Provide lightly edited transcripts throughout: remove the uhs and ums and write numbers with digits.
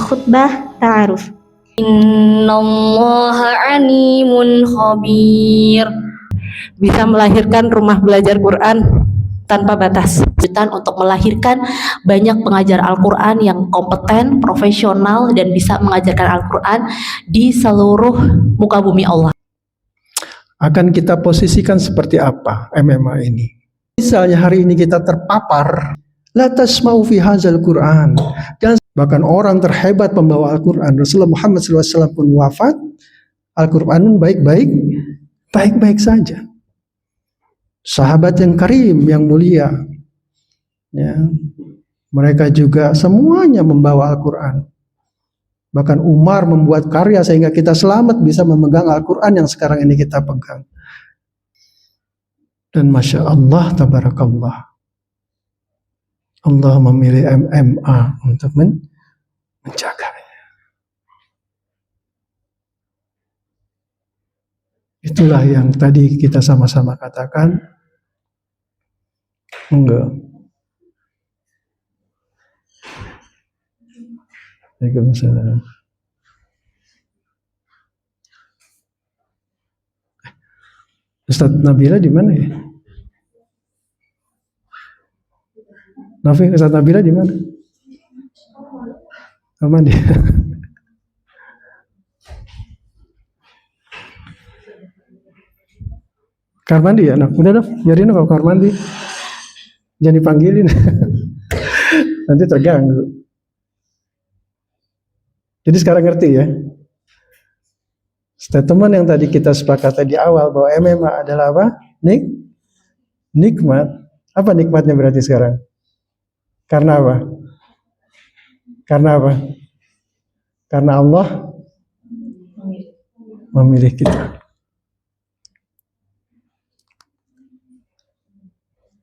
khutbah ta'aruf. Innallaha alimun khabir. Bisa melahirkan rumah belajar Quran tanpa batas. Untuk melahirkan banyak pengajar Al-Quran yang kompeten, profesional, dan bisa mengajarkan Al-Quran di seluruh muka bumi Allah. Akan kita posisikan seperti apa MMA ini? Misalnya hari ini kita terpapar, la tasma'u fi hadzal Quran. Dan bahkan orang terhebat pembawa Al-Quran, Rasulullah Muhammad SAW pun wafat, Al-Quran baik-baik saja. Sahabat yang karim, yang mulia, ya, mereka juga semuanya membawa Al-Quran. Bahkan Umar membuat karya sehingga kita selamat bisa memegang Al-Quran yang sekarang ini kita pegang. Dan Masya Allah, Tabarakallah, Allah memilih MMA untuk menjaganya. Itulah yang tadi kita sama-sama katakan. Enggak. Waalaikumsalam. Ustaz Nabila di mana ya? Nafi, Ustaz Nabila di mana? Aman dia. Kamar mandi ya, udah dong, biarin kalau kamar mandi. Jangan dipanggilin. Nanti terganggu. Jadi sekarang ngerti ya. Statement yang tadi kita sepakati di awal bahwa MMA adalah apa? Nikmat. Apa nikmatnya berarti sekarang? Karena apa? Karena apa? Karena Allah memilih kita.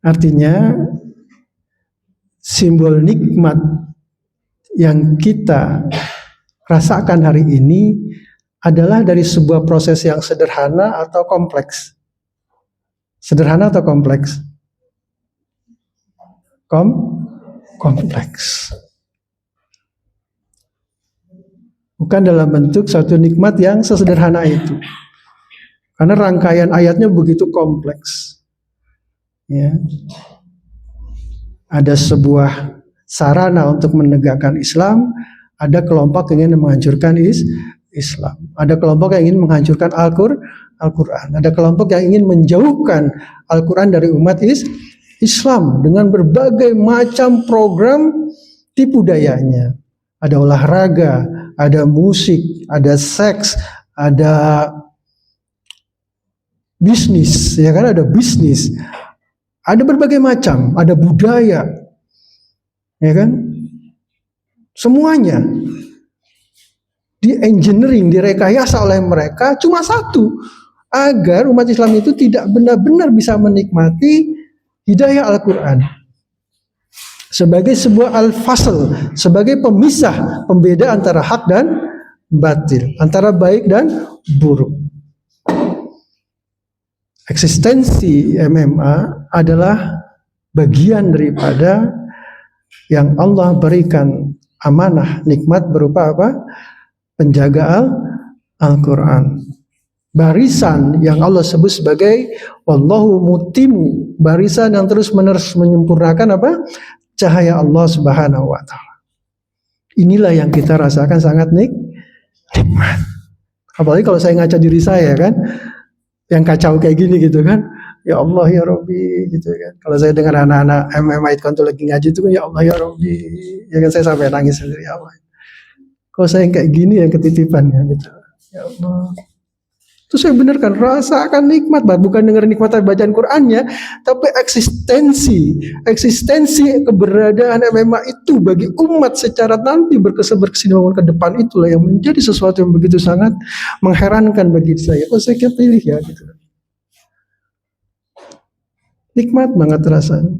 Artinya simbol nikmat yang kita rasakan hari ini adalah dari sebuah proses yang sederhana atau kompleks. Sederhana atau kompleks? Kompleks. Bukan dalam bentuk satu nikmat yang sesederhana itu. Karena rangkaian ayatnya begitu kompleks. Ya. Ada sebuah sarana untuk menegakkan Islam, ada kelompok yang ingin menghancurkan Islam, ada kelompok yang ingin menghancurkan Al-Quran, ada kelompok yang ingin menjauhkan Al-Quran dari umat Islam dengan berbagai macam program tipu dayanya. Ada olahraga, ada musik, ada seks, ada bisnis, ya kan, ada bisnis. Ada berbagai macam, ada budaya, ya kan? Semuanya di engineering, direkayasa oleh mereka cuma satu, agar umat Islam itu tidak benar-benar bisa menikmati hidayah Al-Quran sebagai sebuah al-fasl, sebagai pemisah, pembeda antara hak dan batil, antara baik dan buruk. Eksistensi MMA adalah bagian daripada yang Allah berikan amanah, nikmat berupa apa? Penjaga Al-Quran. Barisan yang Allah sebut sebagai wallahu mutimu, barisan yang terus-menerus menyempurnakan apa? Cahaya Allah Subhanahu wa taala. Inilah yang kita rasakan sangat nikmat. Apalagi kalau saya ngaca diri saya kan, yang kacau kayak gini gitu kan, ya Allah ya Rabbi gitu kan. Kalau saya dengar anak-anak MMA itu lagi ngaji itu kan, ya Allah ya Rabbi, ya kan, saya sampai nangis sendiri, ya Allah. Kalau saya yang kayak gini yang ketitipan ya gitu, ya Allah. Itu saya benarkan, rasakan nikmat, bukan dengar nikmat bacaan Qur'annya, tapi eksistensi keberadaan MMA itu bagi umat secara nanti berkesinambungan ke depan, itulah yang menjadi sesuatu yang begitu sangat mengherankan bagi saya. Kok saya pilih ya gitu. Nikmat banget rasanya.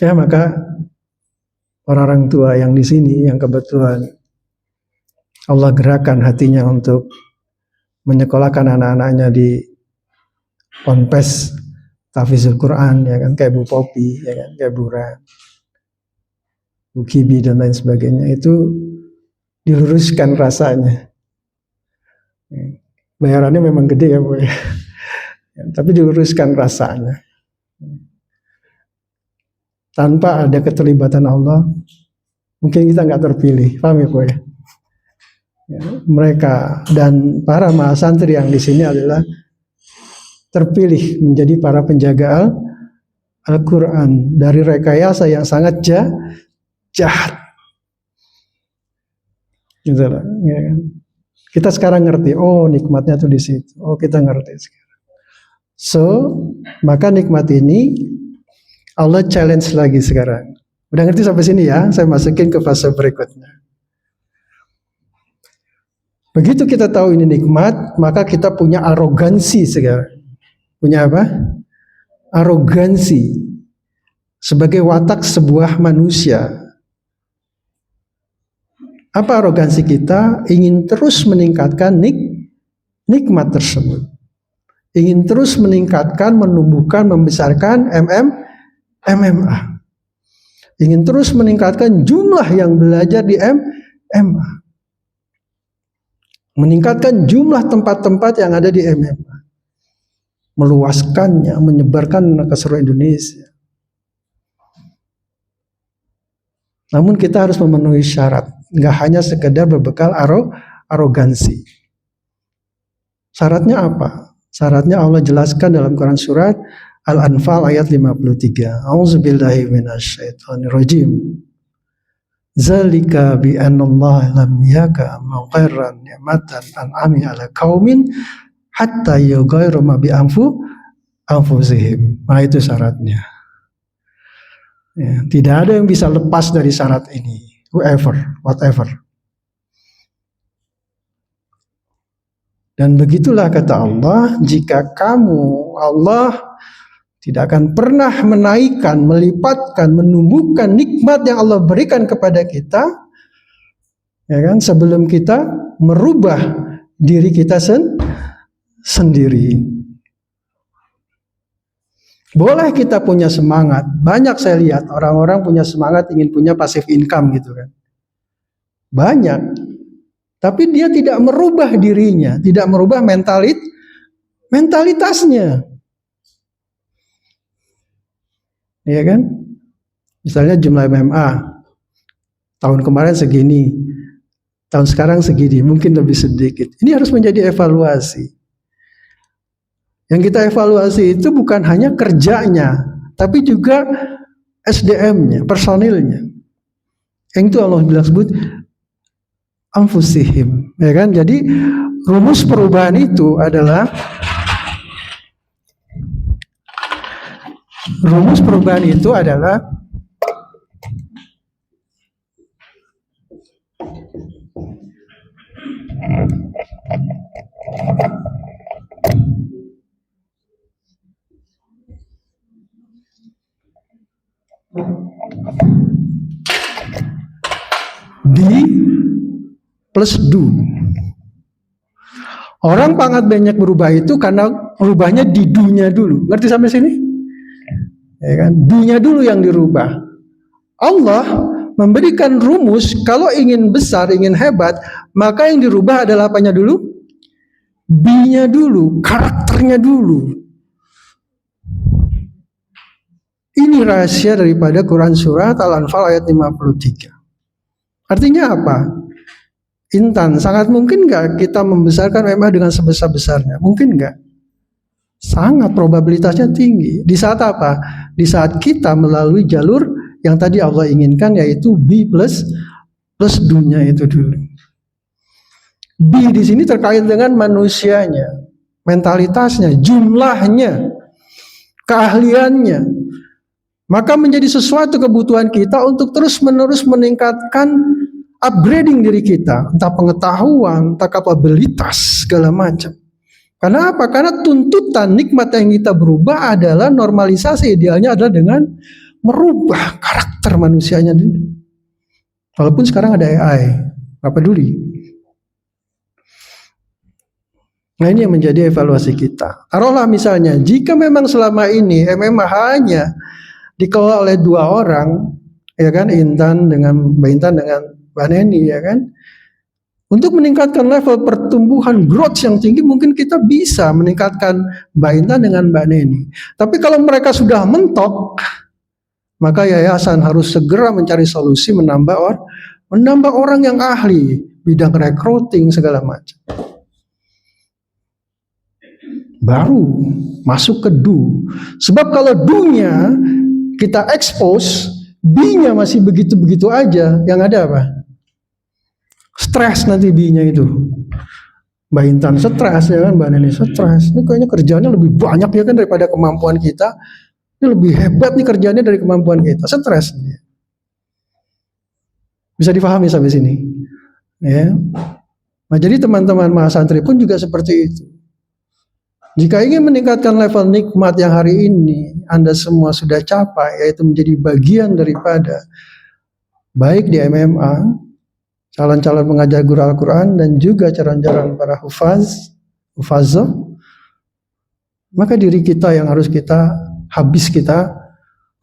Ya, maka orang-orang tua yang di sini yang kebetulan Allah gerakan hatinya untuk menyekolahkan anak-anaknya di ponpes tahfizul Quran, ya kan, kayak Bu Popi, ya kan, kayak Bu Ran. UKIBI dan lain sebagainya, itu diluruskan rasanya. Bayarannya memang gede ya Bu ya. Tapi diluruskan rasanya. Tanpa ada keterlibatan Allah, mungkin kita nggak terpilih, paham ya Bu ya? Mereka dan para mahasantri yang di sini adalah terpilih menjadi para penjaga Al-Quran dari rekayasa yang sangat jahat. Gitu lah. Ya kan? Kita sekarang ngerti, oh nikmatnya tuh di situ. Oh kita ngerti sekarang. So, maka nikmat ini Allah challenge lagi sekarang. Udah ngerti sampai sini ya? Saya masukin ke fase berikutnya. Begitu kita tahu ini nikmat, maka kita punya arogansi sekarang. Punya apa? Arogansi sebagai watak sebuah manusia. Apa arogansi kita? Ingin terus meningkatkan nikmat tersebut. Ingin terus meningkatkan, menumbuhkan, membesarkan MMA. Ingin terus meningkatkan jumlah yang belajar di MMA. Meningkatkan jumlah tempat-tempat yang ada di MMA. Meluaskannya, menyebarkan ke seluruh Indonesia. Namun kita harus memenuhi syarat, nggak hanya sekedar berbekal arogansi. Syaratnya apa? Syaratnya Allah jelaskan dalam Quran surat Al-Anfal ayat 53. A'udzubillahi minasyaitonirrajim. Zalika bi annallaha lam yaka muqirran ni'matan an'ami ala qaumin hatta yughayyiru ma bi anfusihim. Nah itu syaratnya. Ya, tidak ada yang bisa lepas dari syarat ini. Whatever. Dan begitulah kata Allah, jika Allah tidak akan pernah menaikkan, melipatkan, menumbuhkan nikmat yang Allah berikan kepada kita, ya kan, sebelum kita merubah diri kita sendiri. Boleh kita punya semangat. Banyak saya lihat orang-orang punya semangat ingin punya passive income gitu kan. Banyak. Tapi dia tidak merubah dirinya, tidak merubah mentalitasnya. Ya kan? Misalnya jumlah MMA tahun kemarin segini, tahun sekarang segini, mungkin lebih sedikit. Ini harus menjadi evaluasi. Yang kita evaluasi itu bukan hanya kerjanya, tapi juga SDM-nya, personilnya. Yang itu Allah bilang sebut anfusihim, ya kan? Jadi rumus perubahan itu adalah di plus do. Orang sangat banyak berubah itu karena berubahnya di do-nya dulu. Ngerti sampai sini? Ya kan? Do-nya dulu yang dirubah. Allah memberikan rumus kalau ingin besar, ingin hebat, maka yang dirubah adalah apanya dulu? B-nya dulu, karakternya dulu. Ini rahasia daripada Quran surat Al-Anfal ayat 53. Artinya apa? Intan, sangat mungkin nggak kita membesarkan MMA dengan sebesar-besarnya? Mungkin nggak? Sangat, probabilitasnya tinggi. Di saat apa? Di saat kita melalui jalur yang tadi Allah inginkan, yaitu B plus do-nya itu dulu. B di sini terkait dengan manusianya, mentalitasnya, jumlahnya, keahliannya. Maka menjadi sesuatu kebutuhan kita untuk terus-menerus meningkatkan upgrading diri kita, entah pengetahuan, entah kapabilitas, segala macam. Karena apa? Karena tuntutan nikmat yang kita berubah adalah normalisasi, idealnya adalah dengan merubah karakter manusianya dulu. Walaupun sekarang ada AI, nggak peduli. Nah ini yang menjadi evaluasi kita. Taruhlah misalnya, jika memang selama ini MMA hanya dikelola oleh 2 orang, ya kan, Mbak Intan dengan Mbak Neni, ya kan. Untuk meningkatkan level pertumbuhan growth yang tinggi, mungkin kita bisa meningkatkan Mbak Intan dengan Mbak Neni. Tapi kalau mereka sudah mentok, maka yayasan harus segera mencari solusi menambah orang yang ahli bidang recruiting segala macam. Baru masuk ke do. Sebab kalau do-nya kita expose, B-nya masih begitu-begitu aja, yang ada apa? Stres nanti B-nya itu. Mbak Intan stres, ya kan, Mbak Neni stres. Ini kayaknya kerjanya lebih banyak ya kan daripada kemampuan kita. Ini lebih hebat nih kerjanya dari kemampuan kita. Stres. Bisa difahami sampai sini. Ya. Nah, jadi teman-teman mahasantri pun juga seperti itu. Jika ingin meningkatkan level nikmat yang hari ini Anda semua sudah capai, yaitu menjadi bagian daripada baik di MMA, calon-calon pengajar guru Al-Quran, dan juga calon-calon para hufazah, maka diri kita yang harus kita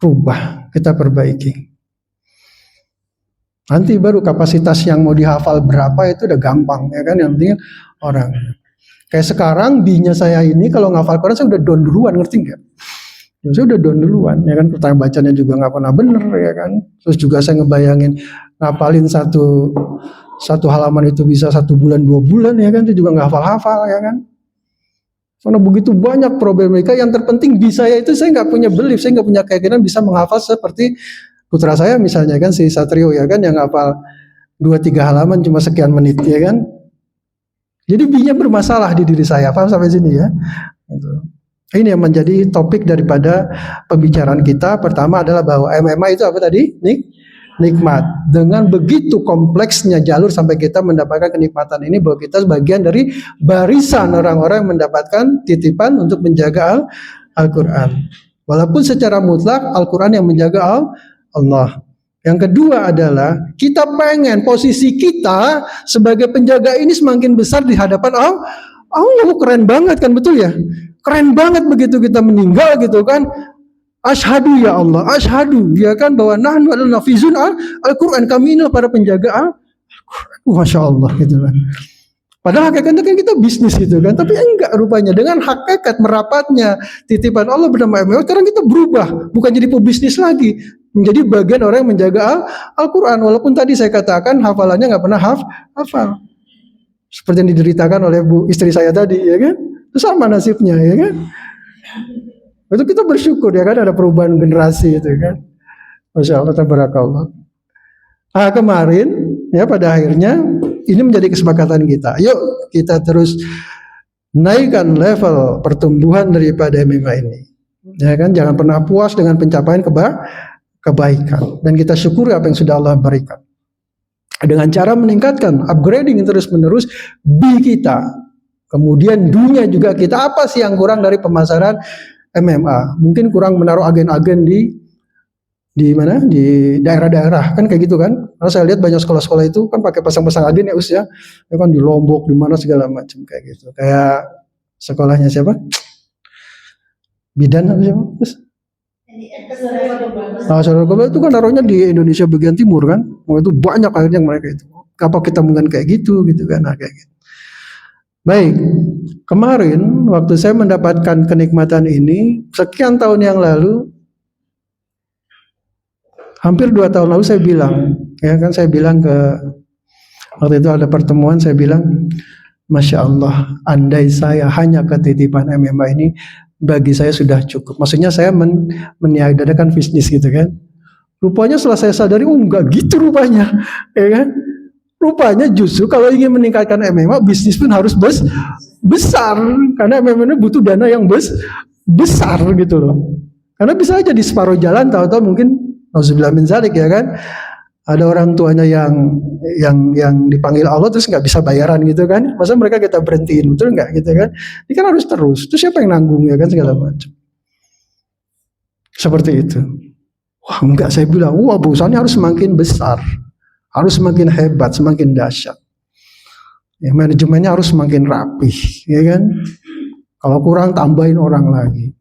rubah, kita perbaiki. Nanti baru kapasitas yang mau dihafal berapa itu udah gampang, ya kan, yang penting orang. Kayak sekarang B-nya saya ini kalau ngafal Quran saya udah down duluan, ngerti nggak? Ya, saya udah down duluan, ya kan, pertanyaan bacanya juga nggak pernah bener, ya kan. Terus juga saya ngebayangin ngapalin satu halaman itu bisa 1 bulan 2 bulan, ya kan, itu juga nggak hafal-hafal, ya kan. Karena begitu banyak problem mereka, yang terpenting B saya itu saya nggak punya belief, saya nggak punya keyakinan bisa menghafal seperti putra saya misalnya kan, si Satrio, ya kan, yang ngapal 2-3 halaman cuma sekian menit, ya kan. Jadi B-nya bermasalah di diri saya, paham sampai sini ya? Gitu. Ini yang menjadi topik daripada pembicaraan kita. Pertama adalah bahwa MMA itu apa tadi? Nikmat. Dengan begitu kompleksnya jalur sampai kita mendapatkan kenikmatan ini, bahwa kita sebagian dari barisan orang-orang yang mendapatkan titipan untuk menjaga Al-Quran. Walaupun secara mutlak Al-Quran yang menjaga Allah. Yang kedua adalah kita pengen posisi kita sebagai penjaga ini semakin besar di hadapan Allah. Keren banget kan, betul ya? Keren banget begitu kita meninggal gitu kan. Asyhadu ya Allah, asyhadu ya kan, bahwa nahnu al-nafizun Al-Quran, kami ini para penjaga Al-Quran. Masya Allah gitu kan. Padahal hakikatnya kan kita bisnis gitu kan, tapi enggak, rupanya dengan hakikat merapatnya titipan Allah bernama MMA, sekarang kita berubah, bukan jadi pebisnis lagi, menjadi bagian orang yang menjaga Al-Quran. Walaupun tadi saya katakan hafalannya nggak pernah hafal, seperti yang dideritakan oleh istri saya tadi, ya kan, itu sama nasibnya, ya kan. Itu kita bersyukur, ya kan, ada perubahan generasi itu, kan. Masya Allah, tabarakallah. Kemarin ya pada akhirnya ini menjadi kesepakatan kita. Yuk kita terus naikkan level pertumbuhan daripada MMA ini. Ya kan, jangan pernah puas dengan pencapaian kebaikan, dan kita syukuri apa yang sudah Allah berikan. Dengan cara meningkatkan upgrading terus-menerus B kita. Kemudian dunia juga kita, apa sih yang kurang dari pemasaran MMA? Mungkin kurang menaruh agen-agen di mana, di daerah-daerah kan, kayak gitu kan. Karena saya lihat banyak sekolah-sekolah itu kan pakai pasang-pasang agen ya Us ya kan, di Lombok di mana segala macam kayak gitu. Kayak sekolahnya siapa? Bidan apa siapa? Us? Saudara Gobel itu kan taruhnya di Indonesia bagian timur kan. Itu banyak akhirnya mereka itu. Apa kita mungkin kayak gitu kan, nah, kayak gitu. Baik, kemarin waktu saya mendapatkan kenikmatan ini sekian tahun yang lalu, hampir 2 tahun lalu saya bilang, ya kan, saya bilang waktu itu ada pertemuan, saya bilang, Masya Allah, andai saya hanya ketitipan MMA ini, bagi saya sudah cukup. Maksudnya saya meniadakan bisnis gitu kan. Rupanya setelah saya sadari, enggak gitu rupanya, ya kan. Rupanya justru kalau ingin meningkatkan MMA, bisnis pun harus besar, karena MMA ini butuh dana yang besar gitu loh. Karena bisa aja di separuh jalan, tahu-tahu mungkin nauzubillah min zalik, ya kan, ada orang tuanya yang dipanggil Allah terus nggak bisa bayaran gitu kan, masa mereka kita berhentiin, betul nggak gitu kan? Ini kan harus terus siapa yang nanggung, ya kan, segala macam seperti itu. Wah enggak, saya bilang, wah perusahaannya harus semakin besar, harus semakin hebat, semakin dahsyat, ya, manajemennya harus semakin rapih, ya kan, kalau kurang tambahin orang lagi.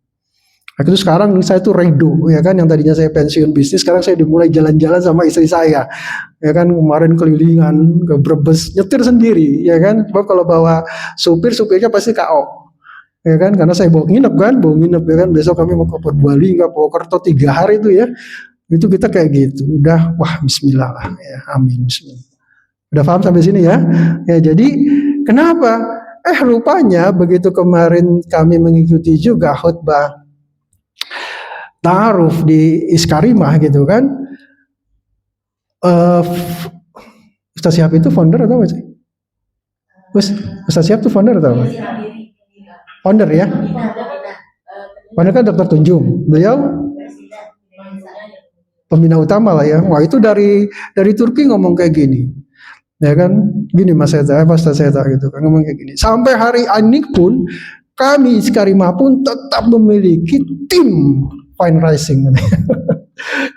Itu sekarang saya tuh redo, ya kan, yang tadinya saya pensiun bisnis, sekarang saya dimulai jalan-jalan sama istri saya, ya kan, kemarin kelilingan ke Brebes, nyetir sendiri, ya kan, sebab kalau bawa supirnya pasti KO, ya kan, karena saya bawa nginep, ya kan, besok kami mau ke Purbalingga, Purwokerto 3 hari itu ya, itu kita kayak gitu, udah, wah Bismillah lah, ya, amin, Bismillah. Udah paham sampai sini ya? Ya jadi kenapa? Rupanya begitu kemarin kami mengikuti juga khutbah ta'aruf di Iskarimah gitu kan, Ustaz Syihab itu founder atau apa sih? Ustaz Syihab itu founder atau apa? Founder ya? Founder kan Dr. Tunjung, beliau pembina utama lah ya. Wah itu dari Turki ngomong kayak gini, ya kan? Gini Mas Seta, Ustaz Seta gitu kan ngomong kayak gini. Sampai hari ini pun kami Iskarimah pun tetap memiliki tim fundraising.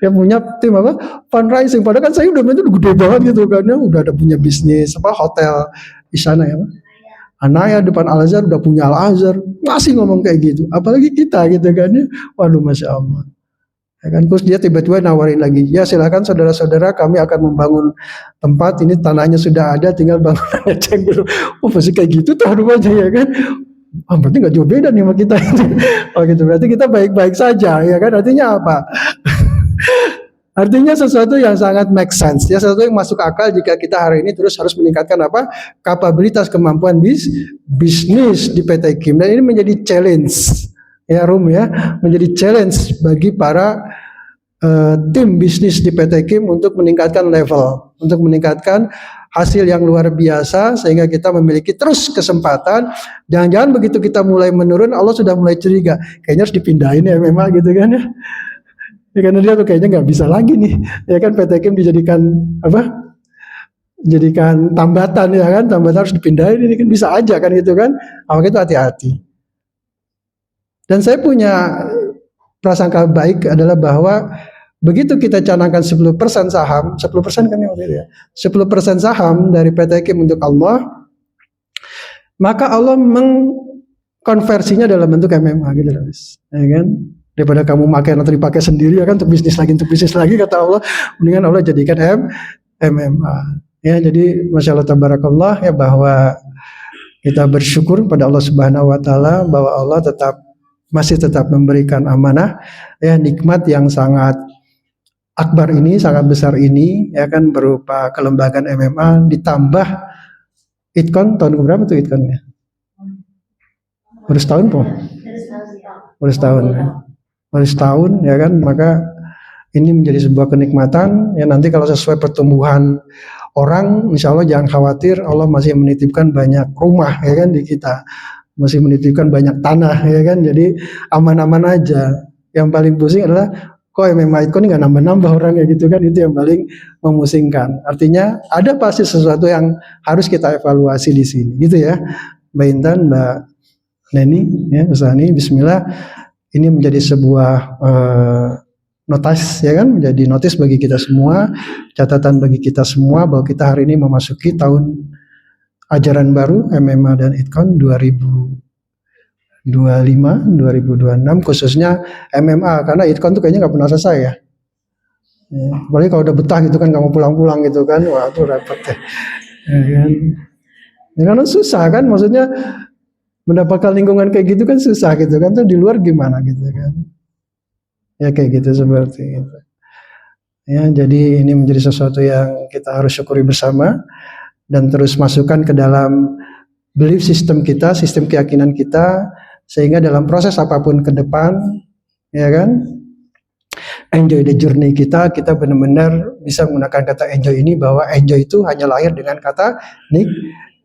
Yang punya tim apa? Fundraising. Padahal kan saya udah gede banget gitu kan, ya udah ada punya bisnis apa hotel di sana ya. Anaya depan Al Azhar udah punya Al Azhar, masih ngomong kayak gitu. Apalagi kita gitu kan ya. Waduh Masya Allah. Ya kan, terus dia tiba-tiba nawarin lagi, ya silakan saudara-saudara kami akan membangun tempat ini, tanahnya sudah ada, tinggal bangunannya cek dulu. Oh pasti kayak gitu tuh rumahnya ya kan. Berarti nggak jauh beda nih sama kita. Oh gitu, berarti kita baik-baik saja ya kan. Artinya apa? Artinya sesuatu yang sangat make sense ya, sesuatu yang masuk akal jika kita hari ini terus harus meningkatkan apa? Kapabilitas kemampuan bisnis di PT Kim. Dan ini menjadi challenge ya Rum ya, menjadi challenge bagi para tim bisnis di PT Kim untuk meningkatkan level, untuk meningkatkan hasil yang luar biasa sehingga kita memiliki terus kesempatan. Jangan-jangan begitu kita mulai menurun, Allah sudah mulai curiga, kayaknya harus dipindahin ya memang gitu kan ya. Ya karena dia tuh kayaknya nggak bisa lagi nih, ya kan PT Kim dijadikan apa? Jadikan tambatan ya kan, tambatan harus dipindahin, ini kan bisa aja kan gitu kan. Maka itu hati-hati. Dan saya punya prasangka baik adalah bahwa begitu kita canangkan 10% saham, 10% kan ya, 10% saham dari PT Kim untuk Allah, maka Allah mengkonversinya dalam bentuk MMA gitu loh, ya kan? Daripada kamu pakai atau dipakai sendiri ya kan, untuk bisnis lagi kata Allah, mendingan Allah jadikan MMA. Ya jadi Masya Allah tabarakallah ya, bahwa kita bersyukur pada Allah Subhanahu Wa Taala bahwa Allah masih tetap memberikan amanah ya, nikmat yang sangat akbar ini, sangat besar ini ya kan, berupa kelembagaan MMA ditambah Itkon. Tahun berapa tuh Itkonnya? Baru setahun po? Baru setahun ya. Baru setahun ya kan, maka ini menjadi sebuah kenikmatan ya. Nanti kalau sesuai pertumbuhan orang, insya Allah jangan khawatir, Allah masih menitipkan banyak rumah ya kan di kita, masih menitipkan banyak tanah ya kan, jadi aman-aman aja. Yang paling pusing adalah kok MMA Itkon nggak nambah-nambah orang ya gitu kan, itu yang paling memusingkan. Artinya ada pasti sesuatu yang harus kita evaluasi di sini gitu ya. Mbak Intan, Mbak Neni ya, Ustani, bismillah, ini menjadi sebuah notis ya kan, menjadi notis bagi kita semua, catatan bagi kita semua bahwa kita hari ini memasuki tahun ajaran baru MMA dan Itkon 2025-2026, khususnya MMA, karena Itkon tuh kayaknya nggak pernah selesai ya. Apalagi kalau udah betah gitu kan, kamu pulang-pulang gitu kan, wah itu repot ya. Kan? Ya karena susah kan, maksudnya mendapatkan lingkungan kayak gitu kan susah gitu kan, tuh di luar gimana gitu kan. Ya kayak gitu seperti itu. Ya jadi ini menjadi sesuatu yang kita harus syukuri bersama dan terus masukkan ke dalam belief system kita, sistem keyakinan kita, sehingga dalam proses apapun ke depan ya kan, enjoy the journey kita benar-benar bisa menggunakan kata enjoy ini, bahwa enjoy itu hanya lahir dengan kata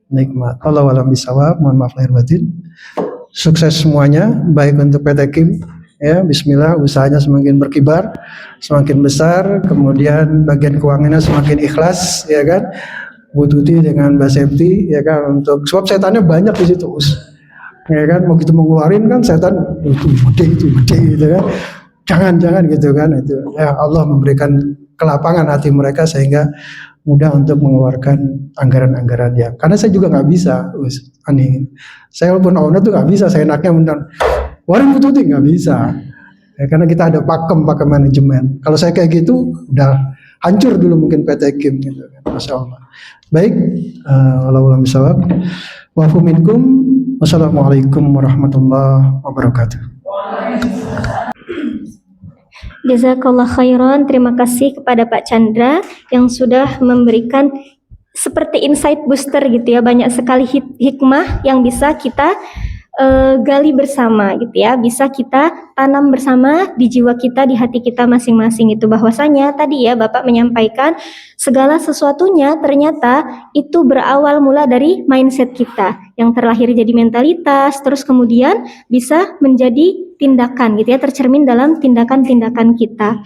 nikmat. Allahu a'lam bishawab, mohon maaf lahir batin. Sukses semuanya, baik untuk PT Kim ya, bismillah, usahanya semakin berkibar, semakin besar, kemudian bagian keuangannya semakin ikhlas ya kan, Bu Tuti dengan Mbak Septi ya kan, untuk sebab setannya banyak di situ ya kan, mau kita mengeluarin kan setan itu gede gitu kan, jangan gitu kan, itu ya Allah memberikan kelapangan hati mereka sehingga mudah untuk mengeluarkan anggaran-anggaran dia. Karena saya juga nggak bisa, aneh. Saya walaupun owner tuh nggak bisa, saya enaknya benar. Warin Bu Tuti nggak bisa. Ya, karena kita ada pakem manajemen. Kalau saya kayak gitu, udah hancur dulu mungkin PT Kim gitu kan. Masya Allah. Baik, wallahu a'lam. Wa'fu minkum. Wassalamualaikum warahmatullahi wabarakatuh. Jazakallah khairan. Terima kasih kepada Pak Chandra yang sudah memberikan seperti insight booster gitu ya, banyak sekali hikmah yang bisa kita gali bersama gitu ya, bisa kita tanam bersama di jiwa kita, di hati kita masing-masing. Itu bahwasanya tadi ya Bapak menyampaikan segala sesuatunya ternyata itu berawal mula dari mindset kita yang terlahir jadi mentalitas, terus kemudian bisa menjadi tindakan gitu ya, tercermin dalam tindakan-tindakan kita.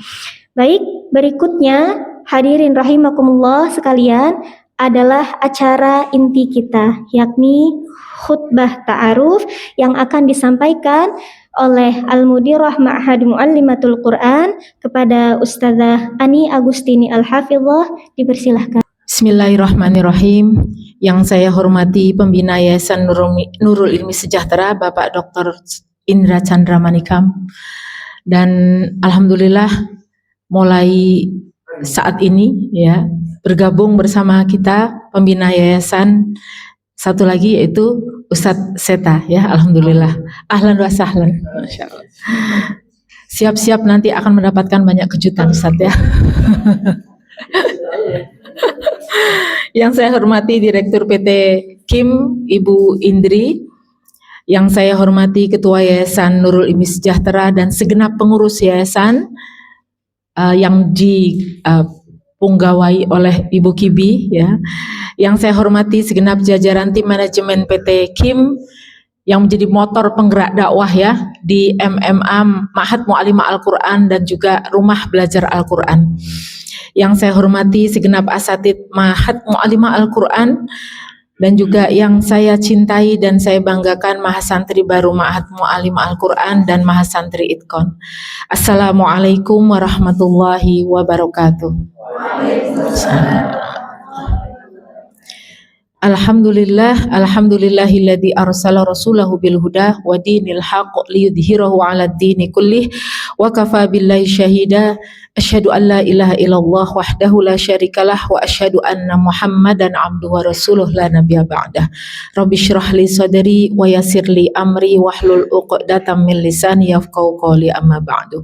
Baik, berikutnya hadirin rahimakumullah sekalian adalah acara inti kita, yakni khutbah ta'aruf yang akan disampaikan oleh Al-Mudirah Ma'had Mu'allimatul Quran kepada Ustazah Ani Agustini Al-Hafidhah. Dipersilahkan. Bismillahirrahmanirrahim. Yang saya hormati Pembina Yayasan Nurul Ilmi Sejahtera Bapak Dr. Indra Chandra Manikam, dan alhamdulillah mulai saat ini ya bergabung bersama kita Pembina Yayasan satu lagi yaitu Ustadz Seta ya, alhamdulillah. Ahlan wa sahlan. Masyaallah. Siap-siap nanti akan mendapatkan banyak kejutan Ustadz ya. Yang saya hormati Direktur PT Kim Ibu Indri, yang saya hormati Ketua Yayasan Nurul Ilmi Sejahtera dan segenap pengurus yayasan yang dipunggawai oleh Ibu Kibi ya. Yang saya hormati segenap jajaran tim manajemen PT Kim yang menjadi motor penggerak dakwah ya di MMA Ma'had Mu'allimah Al-Quran dan juga Rumah Belajar Al-Quran. Yang saya hormati segenap asatid Ma'had Mu'allimah Al-Quran dan juga yang saya cintai dan saya banggakan mahasantri baru Ma'had Mu'allimah Al-Quran dan mahasantri Idkon. Assalamualaikum warahmatullahi wabarakatuh. Alhamdulillahilladzi arsala rasulahu bil huda wa dinil haqq liyudhhirahu 'alad dini kullih wa kafaa billahi syahida. Asyhadu an la ilaha illallah wahdahu la syarikalah wa asyhadu anna Muhammadan abduhu wa rasuluh la nabiyya ba'dah. Rabbi shrah li sadri wa yassir li amri wahlul 'uqdatam min lisani yafqahu qawli, amma ba'du.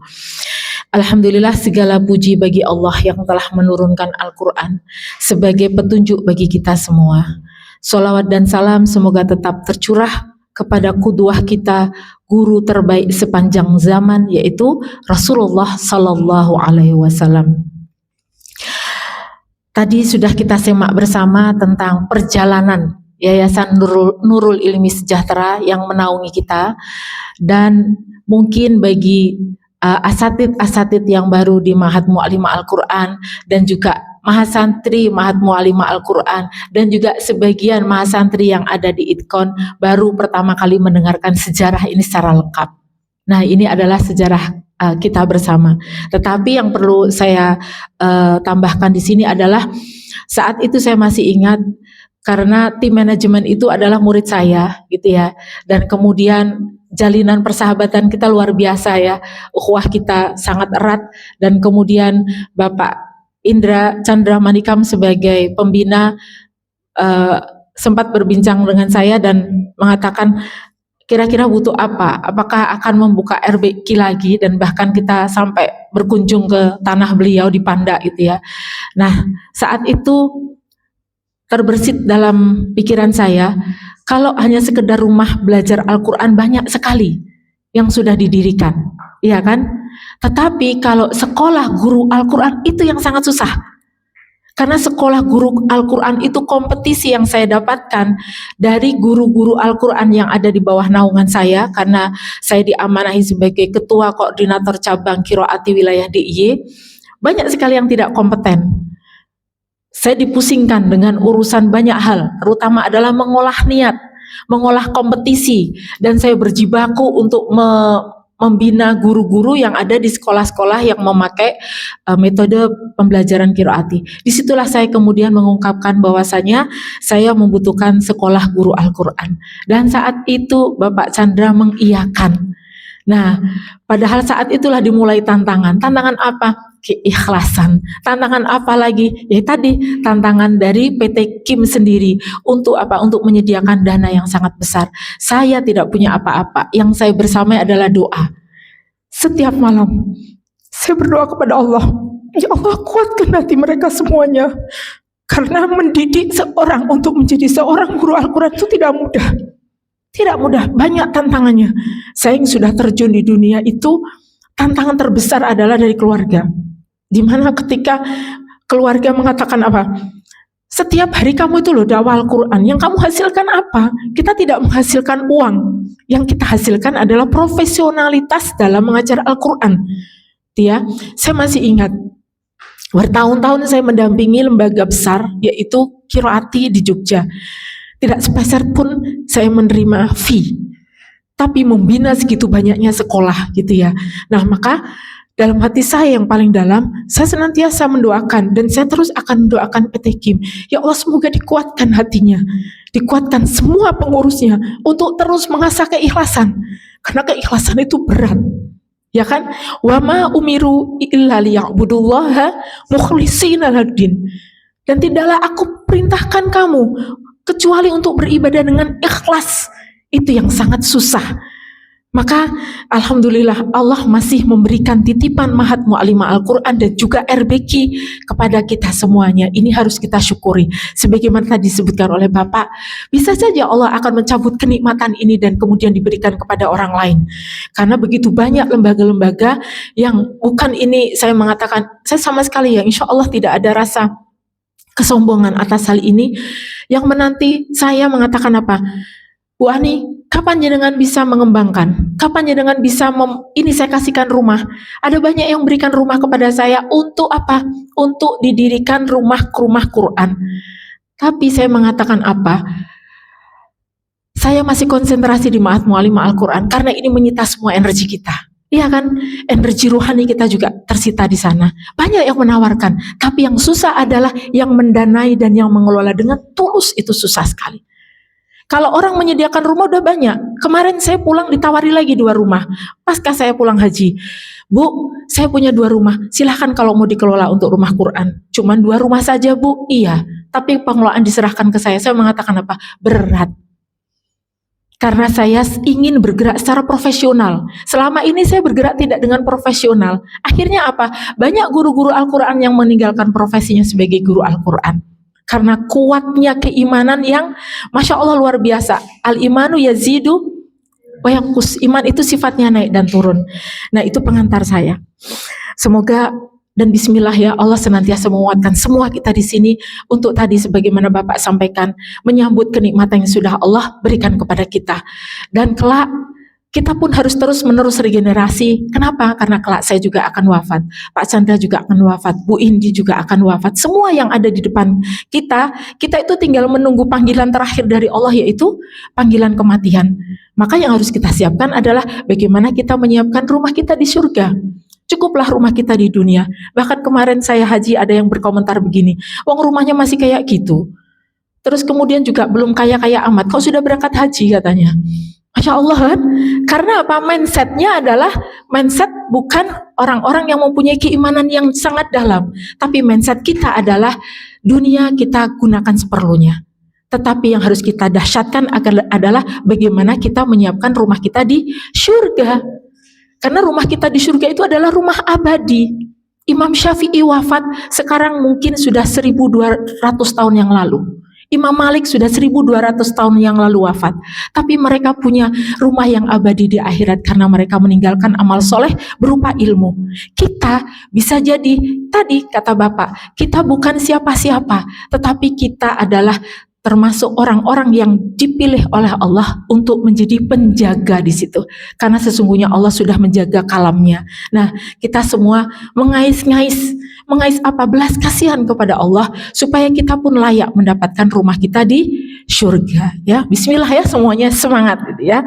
Alhamdulillah, segala puji bagi Allah yang telah menurunkan Al-Quran sebagai petunjuk bagi kita semua. Sholawat dan salam semoga tetap tercurah kepada qudwah kita, guru terbaik sepanjang zaman, yaitu Rasulullah Sallallahu Alaihi Wasallam. Tadi sudah kita simak bersama tentang perjalanan Yayasan Nurul Ilmi Sejahtera yang menaungi kita, dan mungkin bagi asatid yang baru di Ma'had Mu'allimah Al-Quran dan juga mahasantri Ma'had Mu'allimah Al-Quran dan juga sebagian mahasantri yang ada di Idkon baru pertama kali mendengarkan sejarah ini secara lengkap. Nah, ini adalah sejarah kita bersama. Tetapi yang perlu saya tambahkan di sini adalah saat itu saya masih ingat karena tim manajemen itu adalah murid saya gitu ya, dan kemudian jalinan persahabatan kita luar biasa ya, ukhuwah kita sangat erat, dan kemudian Bapak Indra Chandra Manikam sebagai pembina sempat berbincang dengan saya dan mengatakan kira-kira butuh apa, apakah akan membuka RBQ lagi, dan bahkan kita sampai berkunjung ke tanah beliau di Panda gitu ya. Nah, saat itu terbersit dalam pikiran saya, kalau hanya sekedar rumah belajar Al-Quran banyak sekali yang sudah didirikan, iya kan? Tetapi kalau sekolah guru Al-Quran itu yang sangat susah. Karena sekolah guru Al-Quran itu kompetisi yang saya dapatkan dari guru-guru Al-Quran yang ada di bawah naungan saya, karena saya diamanahi sebagai ketua koordinator cabang Qiraati wilayah DIY. Banyak sekali yang tidak kompeten. Saya dipusingkan dengan urusan banyak hal, terutama adalah mengolah niat, mengolah kompetisi, dan saya berjibaku untuk membina guru-guru yang ada di sekolah-sekolah yang memakai metode pembelajaran qiraati. Disitulah saya kemudian mengungkapkan bahwasanya saya membutuhkan sekolah guru Al-Quran. Dan saat itu Bapak Chandra mengiyakan. Nah, padahal saat itulah dimulai tantangan. Tantangan apa? Keikhlasan. Tantangan apa lagi? Ya tadi, tantangan dari PT Kim sendiri. Untuk apa? Untuk menyediakan dana yang sangat besar. Saya tidak punya apa-apa. Yang saya bersamai adalah doa. Setiap malam, saya berdoa kepada Allah. Ya Allah, kuatkan hati mereka semuanya. Karena mendidik seorang untuk menjadi seorang guru Al-Quran itu tidak mudah. Tidak mudah, banyak tantangannya. Saya yang sudah terjun di dunia itu, tantangan terbesar adalah dari keluarga. Dimana ketika keluarga mengatakan apa? Setiap hari kamu itu loh dakwah Al-Quran, yang kamu hasilkan apa? Kita tidak menghasilkan uang. Yang kita hasilkan adalah profesionalitas dalam mengajar Al-Quran. Ya, saya masih ingat, bertahun-tahun saya mendampingi lembaga besar, yaitu Qiraati di Jogja. Tidak sepeser pun saya menerima fee, tapi membina segitu banyaknya sekolah gitu ya. Nah maka dalam hati saya yang paling dalam, saya senantiasa mendoakan dan saya terus akan mendoakan PT Kim. Ya Allah, semoga dikuatkan hatinya, dikuatkan semua pengurusnya untuk terus mengasah keikhlasan, karena keikhlasan itu berat. Ya kan? Wa ma umiru illa liya'budullaha mukhlishina laddin. Dan tidaklah aku perintahkan kamu kecuali untuk beribadah dengan ikhlas. Itu yang sangat susah. Maka alhamdulillah Allah masih memberikan titipan Mahat Mu'allimah Al-Quran dan juga RBQ kepada kita semuanya. Ini harus kita syukuri. Sebagaimana tadi disebutkan oleh Bapak, bisa saja Allah akan mencabut kenikmatan ini dan kemudian diberikan kepada orang lain. Karena begitu banyak lembaga-lembaga yang bukan ini saya mengatakan, saya sama sekali ya insya Allah tidak ada rasa kesombongan atas hal ini, yang menanti saya mengatakan apa? Bu Ani, kapan jenengan bisa mengembangkan? Kapan jenengan bisa ini saya kasihkan rumah? Ada banyak yang berikan rumah kepada saya untuk apa? Untuk didirikan rumah Quran. Tapi saya mengatakan apa? Saya masih konsentrasi di Mahat Mu'allimah Al-Quran karena ini menyita semua energi kita. Iya kan, energi rohani kita juga tersita di sana. Banyak yang menawarkan, tapi yang susah adalah yang mendanai dan yang mengelola dengan tulus, itu susah sekali. Kalau orang menyediakan rumah udah banyak. Kemarin saya pulang ditawari lagi 2 rumah. Pasca saya pulang haji, Bu, saya punya 2 rumah. Silahkan kalau mau dikelola untuk rumah Quran. Cuman 2 rumah saja Bu. Iya, tapi pengelolaan diserahkan ke saya. Saya mengatakan apa? Berat. Karena saya ingin bergerak secara profesional. Selama ini saya bergerak tidak dengan profesional. Akhirnya apa? Banyak guru-guru Al-Quran yang meninggalkan profesinya sebagai guru Al-Quran. Karena kuatnya keimanan yang Masya Allah luar biasa. Al-imanu yazidu wa yanqus. Iman itu sifatnya naik dan turun. Nah itu pengantar saya. Semoga dan bismillah ya Allah senantiasa menguatkan semua kita di sini untuk tadi sebagaimana Bapak sampaikan, menyambut kenikmatan yang sudah Allah berikan kepada kita. Dan kelak kita pun harus terus menerus regenerasi. Kenapa? Karena kelak saya juga akan wafat, Pak Chandra juga akan wafat, Bu Indi juga akan wafat. Semua yang ada di depan kita itu tinggal menunggu panggilan terakhir dari Allah, yaitu panggilan kematian. Maka yang harus kita siapkan adalah bagaimana kita menyiapkan rumah kita di surga. Cukuplah rumah kita di dunia. Bahkan kemarin saya haji ada yang berkomentar begini, wong rumahnya masih kayak gitu. Terus kemudian juga belum kaya-kaya amat, kau sudah berangkat haji katanya. Masya Allah kan? Karena apa? Mindsetnya adalah mindset bukan orang-orang yang mempunyai keimanan yang sangat dalam. Tapi mindset kita adalah dunia kita gunakan seperlunya. Tetapi yang harus kita dahsyatkan adalah bagaimana kita menyiapkan rumah kita di surga. Karena rumah kita di surga itu adalah rumah abadi. Imam Syafi'i wafat sekarang mungkin sudah 1200 tahun yang lalu. Imam Malik sudah 1200 tahun yang lalu wafat. Tapi mereka punya rumah yang abadi di akhirat karena mereka meninggalkan amal soleh berupa ilmu. Kita bisa jadi, tadi kata Bapak, kita bukan siapa-siapa, tetapi kita adalah termasuk orang-orang yang dipilih oleh Allah untuk menjadi penjaga di situ. Karena sesungguhnya Allah sudah menjaga kalamnya. Nah, kita semua mengais-ngais apa? Belas kasihan kepada Allah supaya kita pun layak mendapatkan rumah kita di surga. Ya, bismillah ya semuanya, semangat gitu ya.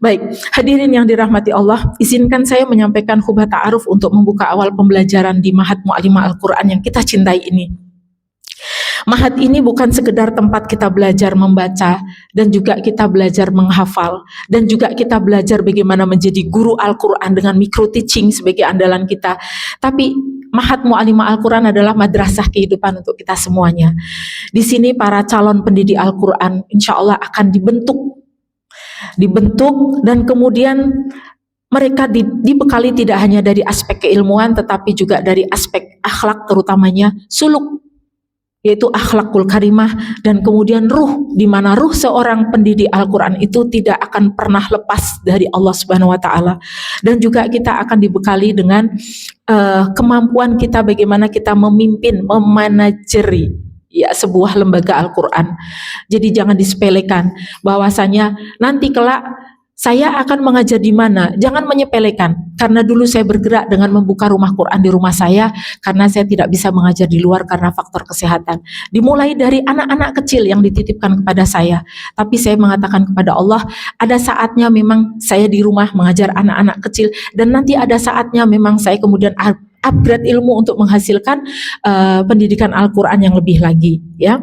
Baik, hadirin yang dirahmati Allah, izinkan saya menyampaikan khutbah ta'aruf untuk membuka awal pembelajaran di Mahat Mu'allimah Al-Quran yang kita cintai ini. Mahat ini bukan sekedar tempat kita belajar membaca dan juga kita belajar menghafal dan juga kita belajar bagaimana menjadi guru Al-Quran dengan micro teaching sebagai andalan kita. Tapi Mahat Mu'allimah Al-Quran adalah madrasah kehidupan untuk kita semuanya. Di sini para calon pendidik Al-Quran insya Allah akan dibentuk dan kemudian mereka dibekali tidak hanya dari aspek keilmuan tetapi juga dari aspek akhlak, terutamanya suluk, yaitu akhlakul karimah, dan kemudian ruh, di mana ruh seorang pendidik Al-Quran itu tidak akan pernah lepas dari Allah Subhanahu wa Ta'ala. Dan juga kita akan dibekali dengan kemampuan kita bagaimana kita memimpin, memanajeri ya sebuah lembaga Al-Quran. Jadi jangan disepelekan bahwasanya nanti kelak saya akan mengajar di mana, jangan menyepelekan. Karena dulu saya bergerak dengan membuka rumah Quran di rumah saya, karena saya tidak bisa mengajar di luar karena faktor kesehatan. Dimulai dari anak-anak kecil yang dititipkan kepada saya. Tapi saya mengatakan kepada Allah, ada saatnya memang saya di rumah mengajar anak-anak kecil, dan nanti ada saatnya memang saya kemudian upgrade ilmu untuk menghasilkan pendidikan Al-Quran yang lebih lagi. Ya,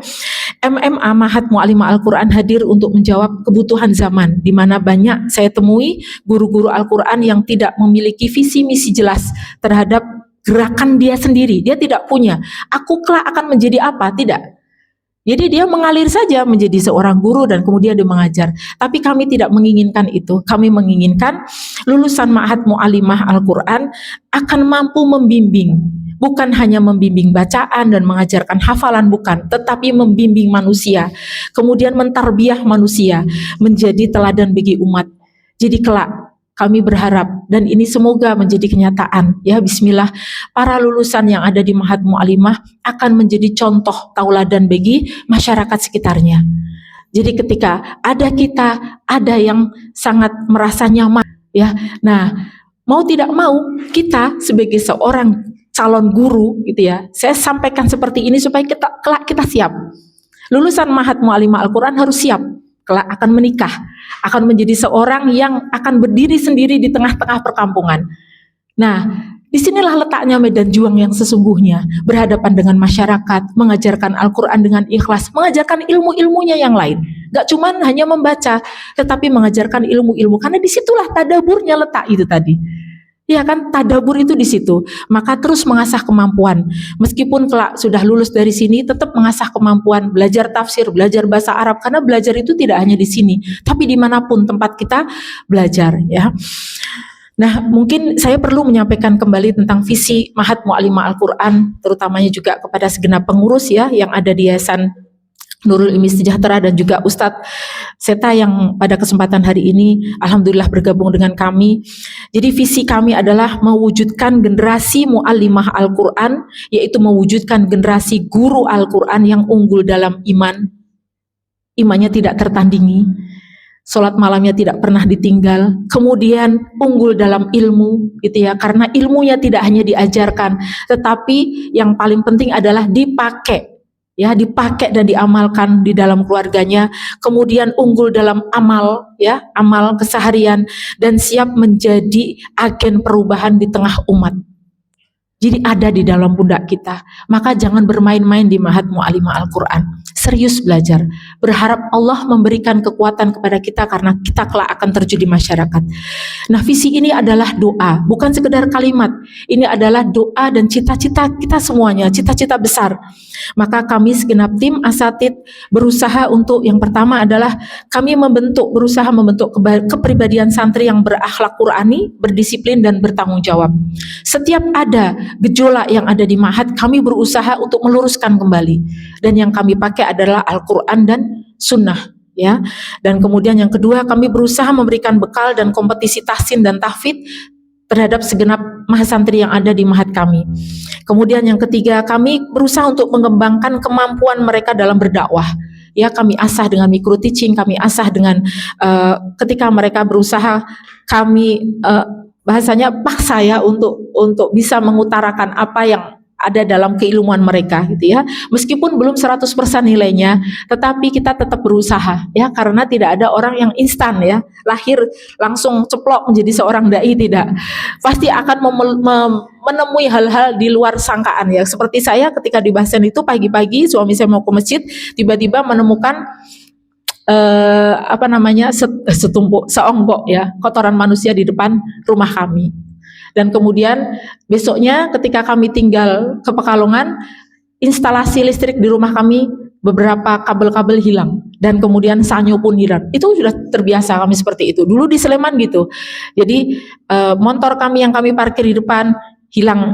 MMA Mahat Mu'allimah Al-Quran hadir untuk menjawab kebutuhan zaman, di mana banyak saya temui guru-guru Al-Quran yang tidak memiliki visi misi jelas terhadap gerakan dia sendiri. Dia tidak punya, aku kelak akan menjadi apa, tidak. Jadi dia mengalir saja menjadi seorang guru dan kemudian dia mengajar. Tapi kami tidak menginginkan itu. Kami menginginkan lulusan Ma'had Mu'allimah Al-Quran akan mampu membimbing. Bukan hanya membimbing bacaan dan mengajarkan hafalan, bukan. Tetapi membimbing manusia. Kemudian mentarbiyah manusia menjadi teladan bagi umat. Jadi kelak kami berharap, dan ini semoga menjadi kenyataan, ya bismillah, para lulusan yang ada di Ma'had Mu'allimah akan menjadi contoh tauladan bagi masyarakat sekitarnya. Jadi ketika ada kita, ada yang sangat merasa nyaman, ya. Nah, mau tidak mau kita sebagai seorang calon guru, gitu ya, saya sampaikan seperti ini supaya kelak kita siap. Lulusan Ma'had Mu'allimah Al-Quran harus siap. Kelak akan menikah, akan menjadi seorang yang akan berdiri sendiri di tengah-tengah perkampungan. Nah, disinilah letaknya medan juang yang sesungguhnya, berhadapan dengan masyarakat, mengajarkan Al-Quran dengan ikhlas, mengajarkan ilmu-ilmunya yang lain. Gak cuma hanya membaca, tetapi mengajarkan ilmu-ilmu, karena disitulah tadaburnya letak itu tadi. Ya kan, tadabur itu di situ. Maka terus mengasah kemampuan. Meskipun kelak sudah lulus dari sini, tetap mengasah kemampuan, belajar tafsir, belajar bahasa Arab. Karena belajar itu tidak hanya di sini, tapi dimanapun tempat kita belajar. Ya. Nah, mungkin saya perlu menyampaikan kembali tentang visi Ma'had Mu'allimah Al-Quran, terutamanya juga kepada segenap pengurus ya yang ada di Yayasan Nurul Ilmi Sejahtera, dan juga Ustadz Seta yang pada kesempatan hari ini alhamdulillah bergabung dengan kami. Jadi visi kami adalah mewujudkan generasi mu'allimah Al-Quran, yaitu mewujudkan generasi guru Al-Quran yang unggul dalam iman, imannya tidak tertandingi, sholat malamnya tidak pernah ditinggal, kemudian unggul dalam ilmu, gitu ya, karena ilmunya tidak hanya diajarkan, tetapi yang paling penting adalah dipakai. Ya, dipakai dan diamalkan di dalam keluarganya, kemudian unggul dalam amal, ya, amal keseharian, dan siap menjadi agen perubahan di tengah umat. Jadi ada di dalam pundak kita. Maka jangan bermain-main di Ma'had Mu'allimah Al-Quran. Serius belajar. Berharap Allah memberikan kekuatan kepada kita karena kita kelak akan terjun di masyarakat. Nah, visi ini adalah doa, bukan sekedar kalimat. Ini adalah doa dan cita-cita kita semuanya, cita-cita besar. Maka kami segenap tim asatid berusaha untuk, yang pertama adalah kami berusaha membentuk kepribadian santri yang berakhlak Qurani, berdisiplin dan bertanggung jawab. Setiap ada gejolak yang ada di Ma'had, kami berusaha untuk meluruskan kembali. Dan yang kami pakai adalah Al-Quran dan Sunnah. Ya. Dan kemudian yang kedua, kami berusaha memberikan bekal dan kompetisi tahsin dan tahfidz terhadap segenap mahasantri yang ada di Ma'had kami. Kemudian yang ketiga, kami berusaha untuk mengembangkan kemampuan mereka dalam berdakwah. Ya, kami asah dengan micro teaching, kami asah dengan ketika mereka berusaha, kami bahasanya paksa ya untuk bisa mengutarakan apa yang ada dalam keilmuan mereka gitu ya. Meskipun belum 100% nilainya, tetapi kita tetap berusaha ya, karena tidak ada orang yang instan ya, lahir langsung ceplok menjadi seorang dai, tidak. Pasti akan menemui hal-hal di luar sangkaan ya. Seperti saya ketika di Bahsen itu pagi-pagi suami saya mau ke masjid, tiba-tiba menemukan seonggok ya, kotoran manusia di depan rumah kami. Dan kemudian besoknya ketika kami tinggal ke Pekalongan, instalasi listrik di rumah kami beberapa kabel-kabel hilang dan kemudian sanyo pun hilang. Itu sudah terbiasa kami seperti itu. Dulu di Sleman gitu. Jadi motor kami yang kami parkir di depan hilang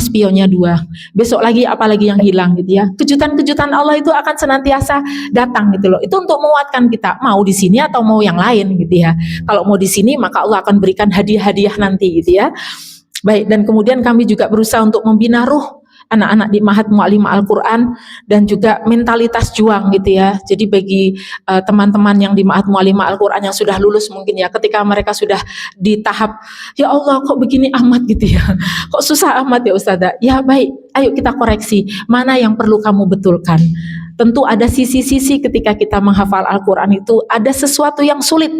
spionnya 2. Besok lagi apalagi yang hilang gitu ya. Kejutan-kejutan Allah itu akan senantiasa datang gitu loh. Itu untuk menguatkan kita, mau di sini atau mau yang lain gitu ya. Kalau mau di sini maka Allah akan berikan hadiah-hadiah nanti gitu ya. Baik, dan kemudian kami juga berusaha untuk membina ruh anak-anak di Ma'had Mu'allimah Al-Quran dan juga mentalitas juang gitu ya. Jadi bagi teman-teman yang di Ma'had Mu'allimah Al-Quran yang sudah lulus mungkin ya, ketika mereka sudah di tahap, ya Allah kok begini amat gitu ya, kok susah amat ya Ustazah. Ya baik, ayo kita koreksi, mana yang perlu kamu betulkan. Tentu ada sisi-sisi ketika kita menghafal Al-Quran itu ada sesuatu yang sulit.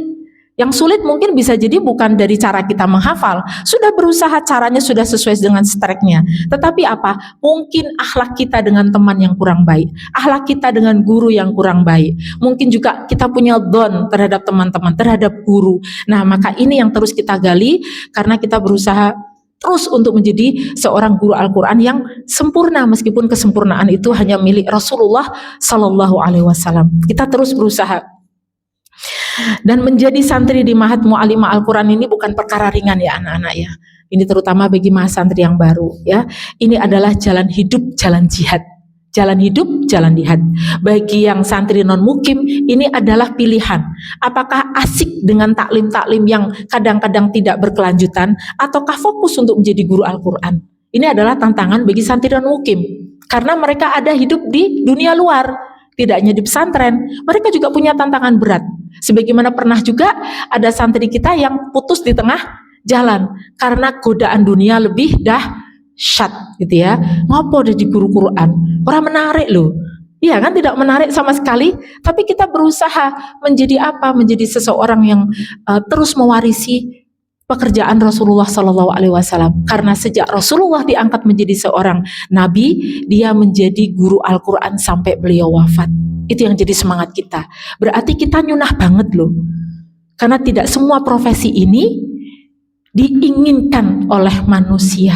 Yang sulit mungkin bisa jadi bukan dari cara kita menghafal, sudah berusaha caranya sudah sesuai dengan streknya, tetapi apa? Mungkin akhlak kita dengan teman yang kurang baik, akhlak kita dengan guru yang kurang baik, mungkin juga kita punya dhon terhadap teman-teman, terhadap guru. Nah maka ini yang terus kita gali, karena kita berusaha terus untuk menjadi seorang guru Al-Quran yang sempurna, meskipun kesempurnaan itu hanya milik Rasulullah Sallallahu Alaihi Wasallam. Kita terus berusaha. Dan menjadi santri di Ma'had Mu'allimah Al-Quran ini bukan perkara ringan ya anak-anak ya. Ini terutama bagi mahasantri yang baru ya. Ini adalah jalan hidup, jalan jihad. Jalan hidup, jalan jihad. Bagi yang santri non-mukim, ini adalah pilihan. Apakah asik dengan taklim-taklim yang kadang-kadang tidak berkelanjutan, ataukah fokus untuk menjadi guru Al-Quran? Ini adalah tantangan bagi santri non-mukim. Karena mereka ada hidup di dunia luar. Tidak hanya di pesantren, mereka juga punya tantangan berat. Sebagaimana pernah juga ada santri kita yang putus di tengah jalan karena godaan dunia lebih dahsyat gitu ya. Ngopo udah di guru Quran, orang menarik loh. Iya kan, tidak menarik sama sekali, tapi kita berusaha menjadi apa? Menjadi seseorang yang terus mewarisi pekerjaan Rasulullah Sallallahu Alaihi Wasallam. Karena sejak Rasulullah diangkat menjadi seorang nabi, dia menjadi guru Al-Quran sampai beliau wafat. Itu yang jadi semangat kita. Berarti kita nyunah banget loh. Karena tidak semua profesi ini diinginkan oleh manusia,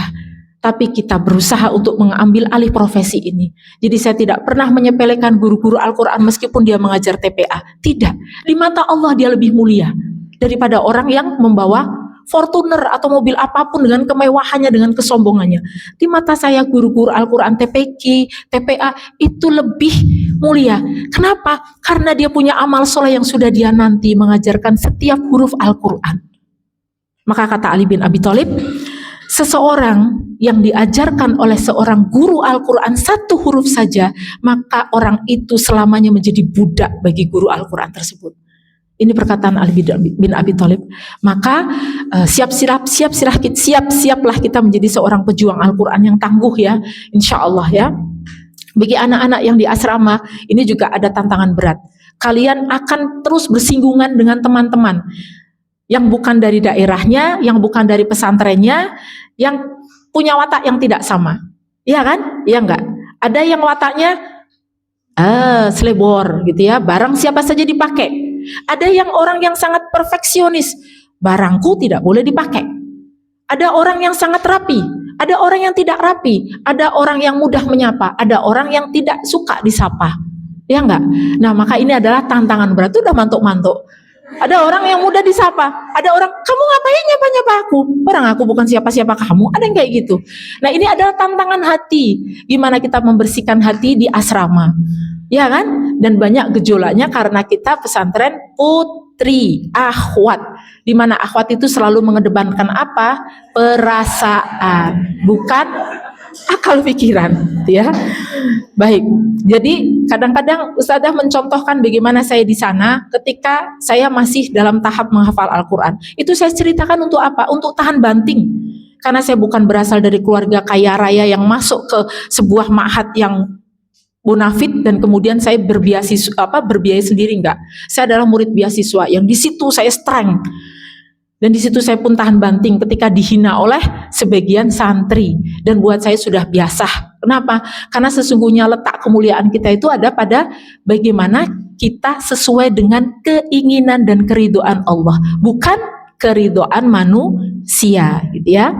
tapi kita berusaha untuk mengambil alih profesi ini. Jadi saya tidak pernah menyepelekan guru-guru Al-Quran meskipun dia mengajar TPA. Tidak. Di mata Allah dia lebih mulia daripada orang yang membawa Fortuner atau mobil apapun dengan kemewahannya, dengan kesombongannya. Di mata saya guru-guru Al-Quran TPQ, TPA itu lebih mulia. Kenapa? Karena dia punya amal soleh yang sudah dia nanti mengajarkan setiap huruf Al-Quran. Maka kata Ali bin Abi Thalib, seseorang yang diajarkan oleh seorang guru Al-Quran satu huruf saja, maka orang itu selamanya menjadi budak bagi guru Al-Quran tersebut. Ini perkataan Ali bin Abi Thalib. Maka siaplah kita menjadi seorang pejuang Al-Quran yang tangguh ya, insya Allah ya. Bagi anak-anak yang di asrama, ini juga ada tantangan berat. Kalian akan terus bersinggungan dengan teman-teman yang bukan dari daerahnya, yang bukan dari pesantrennya, yang punya watak yang tidak sama. Iya kan? Iya enggak? Ada yang wataknya selebor gitu ya, barang siapa saja dipakai. Ada yang orang yang sangat perfeksionis, barangku tidak boleh dipakai. Ada orang yang sangat rapi, ada orang yang tidak rapi, ada orang yang mudah menyapa, ada orang yang tidak suka disapa. Ya enggak? Nah maka ini adalah tantangan berat. Itu udah mantuk-mantuk. Ada orang yang mudah disapa, ada orang, kamu ngapain nyapa-nyapa aku? Orang aku bukan siapa-siapa kamu, ada yang kayak gitu. Nah ini adalah tantangan hati, gimana kita membersihkan hati di asrama. Ya kan? Dan banyak gejolaknya karena kita pesantren putri, akhwat. Di mana akhwat itu selalu mengedepankan apa? Perasaan, bukan akal pikiran, ya. Baik. Jadi kadang-kadang Ustazah mencontohkan bagaimana saya di sana ketika saya masih dalam tahap menghafal Al-Quran. Itu saya ceritakan untuk apa? Untuk tahan banting. karena saya bukan berasal dari keluarga kaya raya yang masuk ke sebuah ma'had yang bonafit dan kemudian saya berbiaya sendiri, enggak. Saya adalah murid beasiswa yang di situ saya strength. Dan di situ saya pun tahan banting ketika dihina oleh sebagian santri, dan buat saya sudah biasa. Kenapa? Karena sesungguhnya letak kemuliaan kita itu ada pada bagaimana kita sesuai dengan keinginan dan keridhaan Allah, bukan keridhaan manusia, gitu ya.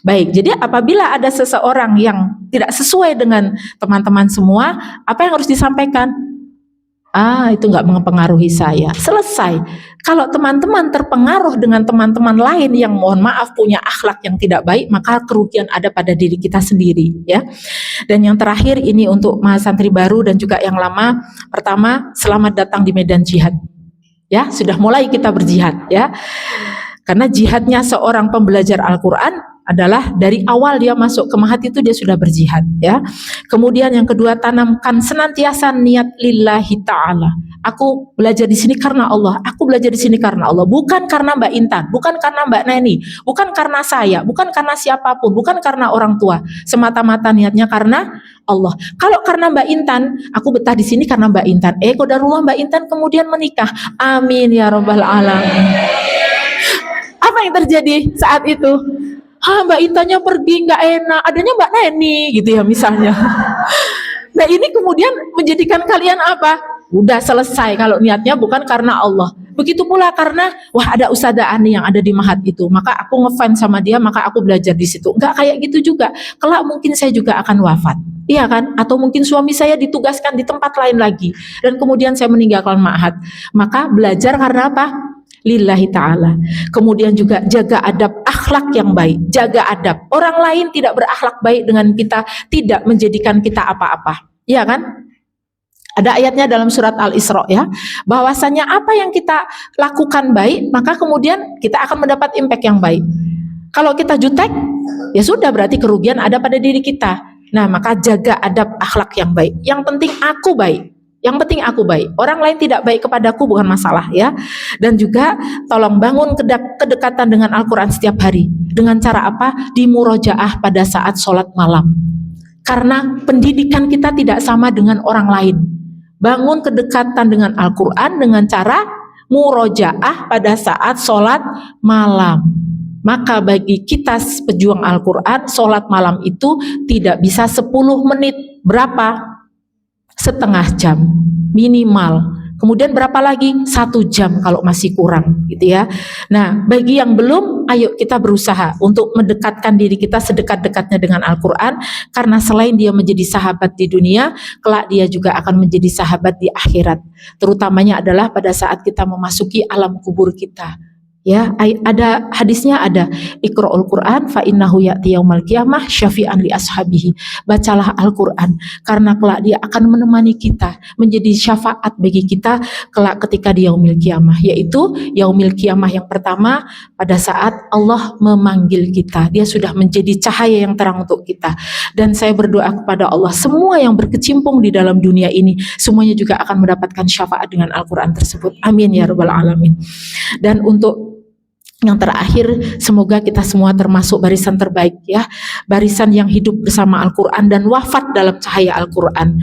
Baik, jadi apabila ada seseorang yang tidak sesuai dengan teman-teman semua, apa yang harus disampaikan? Itu nggak mempengaruhi saya. Selesai. Kalau teman-teman terpengaruh dengan teman-teman lain yang mohon maaf punya akhlak yang tidak baik, maka kerugian ada pada diri kita sendiri, ya. Dan yang terakhir ini untuk mahasantri baru dan juga yang lama. Pertama, selamat datang di medan jihad. Ya, sudah mulai kita berjihad, ya. Karena jihadnya seorang pembelajar Al-Quran adalah dari awal dia masuk ke ma'had itu dia sudah berjihad, ya. Kemudian yang kedua, tanamkan senantiasa niat lillahi ta'ala. Aku belajar di sini karena Allah, aku belajar di sini karena Allah, bukan karena Mbak Intan, bukan karena Mbak Neni, bukan karena saya, bukan karena siapapun, bukan karena orang tua. Semata-mata niatnya karena Allah. Kalau karena Mbak Intan, aku betah di sini karena Mbak Intan. Qadarullah Mbak Intan kemudian menikah. Amin ya rabbal alamin. Apa yang terjadi saat itu? Mbak Intannya pergi nggak enak, adanya Mbak Neni gitu ya misalnya. Nah ini kemudian menjadikan kalian apa? Udah selesai kalau niatnya bukan karena Allah. Begitu pula karena ada Ustazah Ani yang ada di ma'had itu, maka aku ngefans sama dia, maka aku belajar di situ. Enggak kayak gitu juga. Kelak mungkin saya juga akan wafat. Iya kan? Atau mungkin suami saya ditugaskan di tempat lain lagi dan kemudian saya meninggalkan ma'had. Maka belajar karena apa? Lillahi ta'ala. Kemudian juga jaga adab, akhlak yang baik. Jaga adab. Orang lain tidak berakhlak baik dengan kita, tidak menjadikan kita apa-apa. Iya kan? Ada ayatnya dalam surat Al-Isra, ya, bahwasanya apa yang kita lakukan baik, maka kemudian kita akan mendapat impact yang baik. Kalau kita jutek, ya sudah, berarti kerugian ada pada diri kita. Nah, maka jaga adab, akhlak yang baik. Yang penting aku baik. Yang penting aku baik. Orang lain tidak baik kepadaku bukan masalah, ya. Dan juga tolong bangun kedekatan dengan Al-Quran setiap hari. Dengan cara apa? Di murojaah pada saat sholat malam. Karena pendidikan kita tidak sama dengan orang lain. Bangun kedekatan dengan Al-Quran dengan cara murojaah pada saat sholat malam. Maka bagi kita pejuang Al-Quran, sholat malam itu tidak bisa 10 menit. Berapa? Setengah jam minimal. Kemudian berapa lagi? 1 jam kalau masih kurang, gitu ya. Nah, bagi yang belum, ayo kita berusaha untuk mendekatkan diri kita sedekat-dekatnya dengan Al-Quran, karena selain dia menjadi sahabat di dunia, kelak dia juga akan menjadi sahabat di akhirat. Terutamanya adalah pada saat kita memasuki alam kubur kita. Ya, ada hadisnya, ada Iqra'ul Quran fa innahu ya'ti yaumal qiyamah syafi'an li ashabihi. Bacalah Al-Quran karena kelak dia akan menemani kita, menjadi syafaat bagi kita kelak ketika di yaumil qiyamah, yaitu yaumil qiyamah yang pertama pada saat Allah memanggil kita. Dia sudah menjadi cahaya yang terang untuk kita. Dan saya berdoa kepada Allah, semua yang berkecimpung di dalam dunia ini semuanya juga akan mendapatkan syafaat dengan Al-Quran tersebut. Amin ya rabbal alamin. Dan untuk yang terakhir, semoga kita semua termasuk barisan terbaik, ya, barisan yang hidup bersama Al-Quran dan wafat dalam cahaya Al-Quran.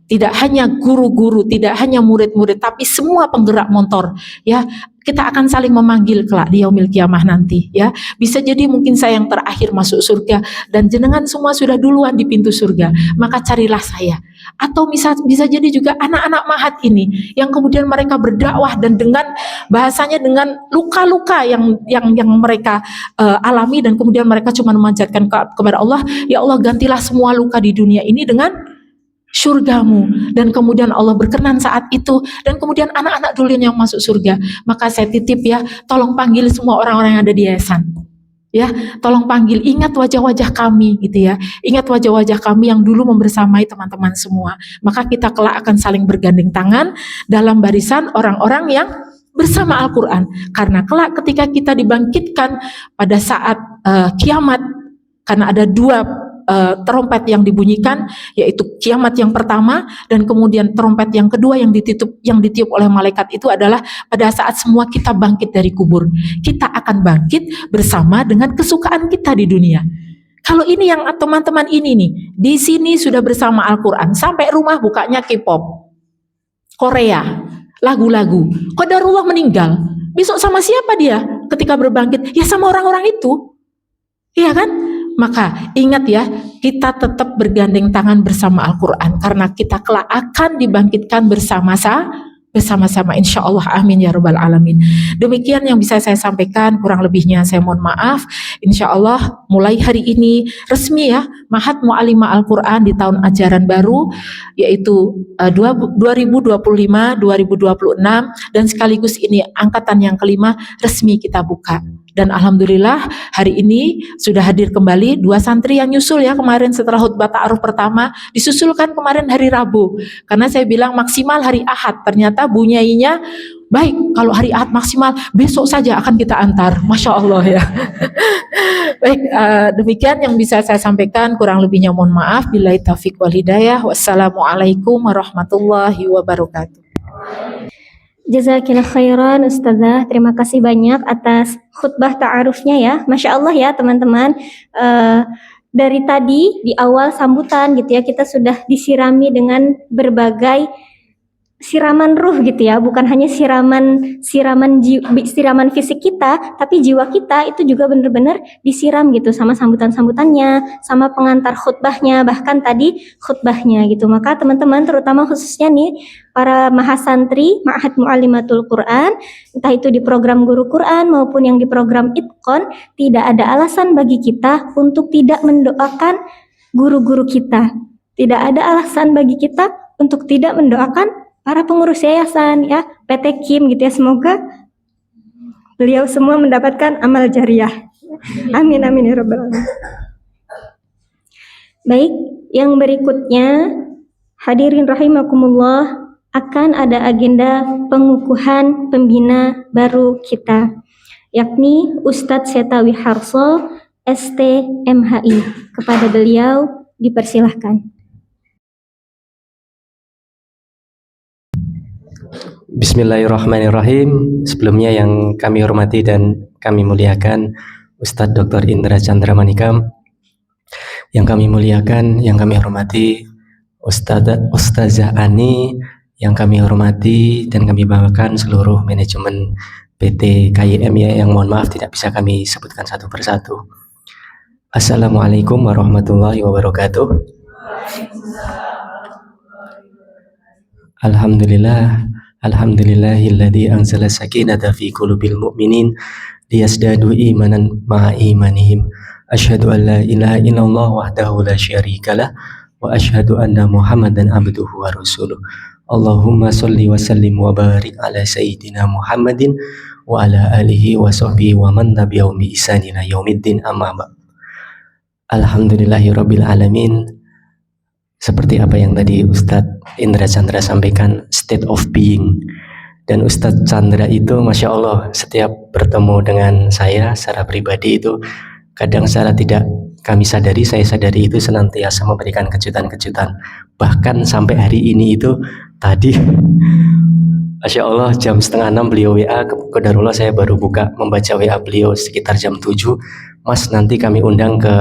Tidak hanya guru-guru, tidak hanya murid-murid, tapi semua penggerak motor, ya. Kita akan saling memanggil kelak di yaumil qiyamah nanti, ya. Bisa jadi mungkin saya yang terakhir masuk surga dan jenengan semua sudah duluan di pintu surga, maka carilah saya. Atau bisa jadi juga anak-anak ma'had ini yang kemudian mereka berdakwah dan dengan bahasanya dengan luka-luka yang mereka alami, dan kemudian mereka cuma memanjatkan kepada Allah, ya Allah, gantilah semua luka di dunia ini dengan surgamu. Dan kemudian Allah berkenan saat itu, dan kemudian anak-anak dulin yang masuk surga. Maka saya titip, ya, tolong panggil semua orang-orang yang ada di yayasan, ya, tolong panggil, ingat wajah-wajah kami, gitu ya, ingat wajah-wajah kami yang dulu membersamai teman-teman semua. Maka kita kelak akan saling bergandeng tangan dalam barisan orang-orang yang bersama Al-Quran. Karena kelak ketika kita dibangkitkan pada saat kiamat, karena ada dua trompet yang dibunyikan, yaitu kiamat yang pertama, dan kemudian trompet yang kedua yang ditiup oleh malaikat itu adalah pada saat semua kita bangkit dari kubur. Kita akan bangkit bersama dengan kesukaan kita di dunia. Kalau ini yang teman-teman ini nih, di sini sudah bersama Al-Quran, sampai rumah bukanya K-pop, Korea, lagu-lagu. Qadarullah meninggal, besok sama siapa dia ketika berbangkit? Ya sama orang-orang itu, iya kan? Maka ingat ya, kita tetap bergandeng tangan bersama Al-Quran, karena kita kelak akan dibangkitkan bersama-sama insya Allah, amin ya rabbal alamin. Demikian yang bisa saya sampaikan, kurang lebihnya saya mohon maaf. Insya Allah mulai hari ini resmi ya, Ma'had Mu'allimah Al-Quran di tahun ajaran baru, yaitu 2025-2026, dan sekaligus ini angkatan yang kelima resmi kita buka. Dan alhamdulillah hari ini sudah hadir kembali 2 santri yang nyusul ya, kemarin setelah khutbah ta'aruf pertama disusulkan kemarin hari Rabu, karena saya bilang maksimal hari Ahad, ternyata bunyainya baik, kalau hari Ahad maksimal besok saja akan kita antar, Masya Allah ya. Baik, demikian yang bisa saya sampaikan, kurang lebihnya mohon maaf. Billahi taufiq wal hidayah. Wassalamualaikum warahmatullahi wabarakatuh. Jazakillah khairan Ustazah, terima kasih banyak atas khutbah ta'arufnya ya. Masya Allah ya teman-teman, dari tadi di awal sambutan gitu ya, kita sudah disirami dengan berbagai siraman ruh gitu ya, bukan hanya siraman fisik kita, tapi jiwa kita itu juga benar-benar disiram gitu sama sambutan-sambutannya, sama pengantar khutbahnya, bahkan tadi khutbahnya gitu. Maka teman-teman, terutama khususnya nih para mahasantri Ma'had Mu'allimatul Quran, entah itu di program Guru Quran maupun yang di program Itqon, tidak ada alasan bagi kita untuk tidak mendoakan guru-guru kita. Tidak ada alasan bagi kita untuk tidak mendoakan para pengurus yayasan ya, PT Kim gitu ya, semoga beliau semua mendapatkan amal jariah. Amin amin ya rabbal alamin. Baik, yang berikutnya hadirin rahimakumullah, akan ada agenda pengukuhan pembina baru kita, yakni Ustadz Setawi Harso ST MHI. Kepada beliau dipersilahkan. Bismillahirrahmanirrahim. Sebelumnya yang kami hormati dan kami muliakan Ustadz Dr. Indra Chandra Manikam, yang kami muliakan, yang kami hormati Ustazah Ani, yang kami hormati dan kami banggakan seluruh manajemen PT KYM ya, yang mohon maaf tidak bisa kami sebutkan satu persatu. Assalamualaikum warahmatullahi wabarakatuh. Alhamdulillahilladzi anzala sakinata fi qulubil mu'minin liyazdadu imanan ma'a imanihim. Asyhadu an la ilaha illallah wahdahu la syarikalah wa asyhadu anna Muhammadan abduhu wa rasuluh. Allahumma sholli wa sallim wa barik ala sayyidina Muhammadin wa ala alihi wa sahbihi wa man tabi'ahum bi ihsanin ila yaumiddin, amma ba'd. Alhamdulillahirabbil alamin. Seperti apa yang tadi Ustadz Indra Chandra sampaikan, state of being. Dan Ustadz Chandra itu Masya Allah, setiap bertemu dengan saya secara pribadi itu, kadang secara tidak kami sadari, saya sadari itu senantiasa memberikan kejutan-kejutan. Bahkan sampai hari ini itu tadi Masya Allah jam 5:30 beliau WA, qadarullah saya baru membaca WA beliau sekitar jam 7, Mas nanti kami undang ke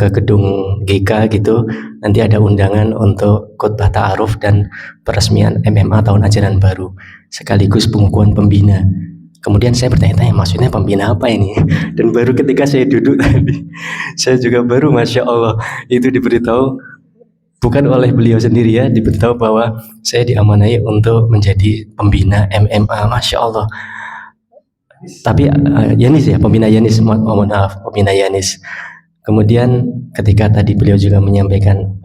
gedung GK gitu, nanti ada undangan untuk khutbah ta'aruf dan peresmian MMA tahun ajaran baru sekaligus pengukuhan pembina. Kemudian saya bertanya-tanya, maksudnya pembina apa ini? Dan baru ketika saya duduk tadi, saya juga baru Masya Allah itu diberitahu, bukan oleh beliau sendiri ya, diberitahu bahwa saya diamanai untuk menjadi pembina MMA. Masya Allah. Tapi Yanis ya, pembina Yanis, mohon maaf, pembina Yanis. Kemudian ketika tadi beliau juga menyampaikan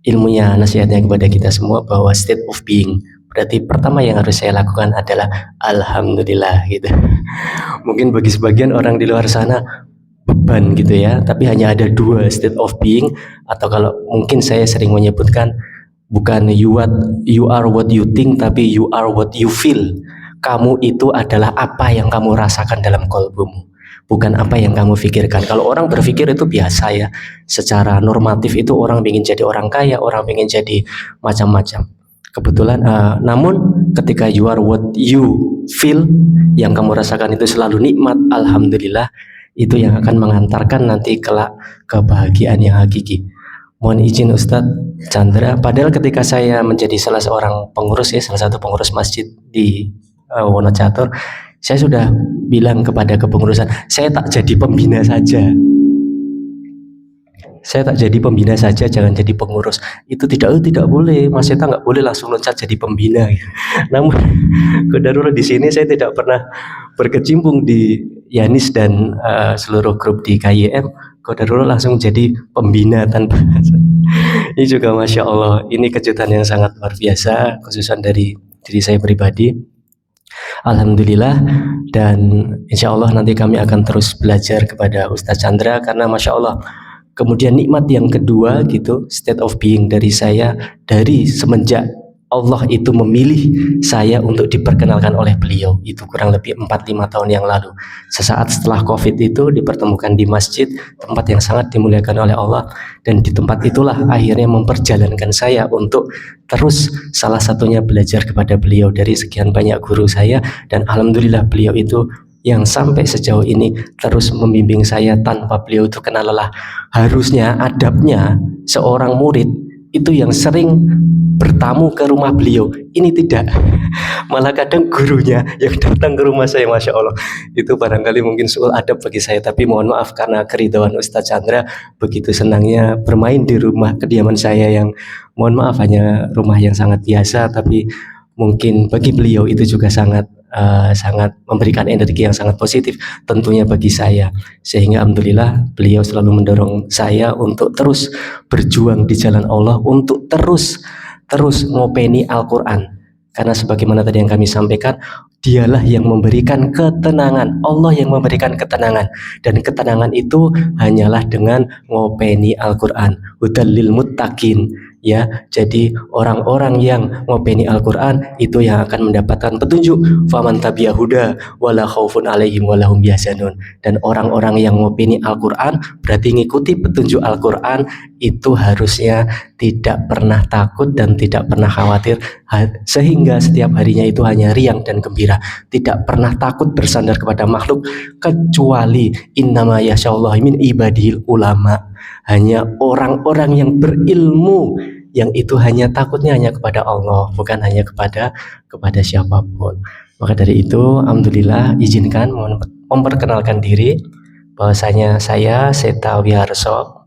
ilmunya, nasihatnya kepada kita semua bahwa state of being, berarti pertama yang harus saya lakukan adalah alhamdulillah gitu. Mungkin bagi sebagian orang di luar sana beban gitu ya, tapi hanya ada 2 state of being, atau kalau mungkin saya sering menyebutkan bukan you are what you think, tapi you are what you feel. Kamu itu adalah apa yang kamu rasakan dalam kolbumu. bukan apa yang kamu pikirkan. Kalau orang berpikir itu biasa ya, secara normatif itu orang ingin jadi orang kaya, orang ingin jadi macam-macam. Kebetulan, namun ketika you are what you feel, yang kamu rasakan itu selalu nikmat, alhamdulillah, itu yang akan mengantarkan nanti kelak kebahagiaan yang hakiki. Mohon izin Ustadz Chandra, padahal ketika saya menjadi salah seorang pengurus ya, salah satu pengurus masjid di Wonocatur, saya sudah bilang kepada kepengurusan, saya tak jadi pembina saja. Saya tak jadi pembina saja, jangan jadi pengurus. Itu tidak boleh. Mas Seta nggak boleh langsung loncat jadi pembina. Namun kodarullah di sini saya tidak pernah berkecimpung di Yanis dan seluruh grup di KYM. Kodarullah langsung jadi pembina tanpa ini juga Masya Allah. Ini kejutan yang sangat luar biasa, khususan dari diri saya pribadi. Alhamdulillah, dan insya Allah nanti kami akan terus belajar kepada Ustadz Chandra, karena Masya Allah. Kemudian nikmat yang kedua gitu, state of being dari saya, dari semenjak Allah itu memilih saya untuk diperkenalkan oleh beliau, itu kurang lebih 4-5 tahun yang lalu. Sesaat setelah COVID itu dipertemukan di masjid, tempat yang sangat dimuliakan oleh Allah, dan di tempat itulah akhirnya memperjalankan saya untuk terus salah satunya belajar kepada beliau dari sekian banyak guru saya, dan alhamdulillah beliau itu yang sampai sejauh ini terus membimbing saya tanpa beliau itu kena lelah. Harusnya adabnya seorang murid itu yang sering bertamu ke rumah beliau, ini tidak. Malah kadang gurunya yang datang ke rumah saya, Masya Allah. Itu barangkali mungkin suul adab bagi saya, tapi mohon maaf karena keridhaan Ustadz Chandra begitu senangnya bermain di rumah kediaman saya yang mohon maaf hanya rumah yang sangat biasa, tapi mungkin bagi beliau itu juga sangat memberikan energi yang sangat positif tentunya bagi saya, sehingga alhamdulillah beliau selalu mendorong saya untuk terus berjuang di jalan Allah, untuk terus ngopeni Al-Quran, karena sebagaimana tadi yang kami sampaikan, dialah yang memberikan ketenangan, Allah yang memberikan ketenangan, dan ketenangan itu hanyalah dengan ngopeni Al-Quran. Hudal lil muttaqin, ya, jadi orang-orang yang ngopeni Al-Quran itu yang akan mendapatkan petunjuk. Faman tabi'a huda wala khaufun alaihim walahum yahzanun. Dan orang-orang yang ngopeni Al-Quran berarti ngikuti petunjuk Al-Quran, itu harusnya tidak pernah takut dan tidak pernah khawatir, sehingga setiap harinya itu hanya riang dan gembira, tidak pernah takut bersandar kepada makhluk, kecuali innama yasyallahu min ibadihil ulama, hanya orang-orang yang berilmu, yang itu hanya takutnya hanya kepada Allah, bukan hanya kepada siapapun. Maka dari itu alhamdulillah, izinkan memperkenalkan diri bahwasanya saya Seta Wiharso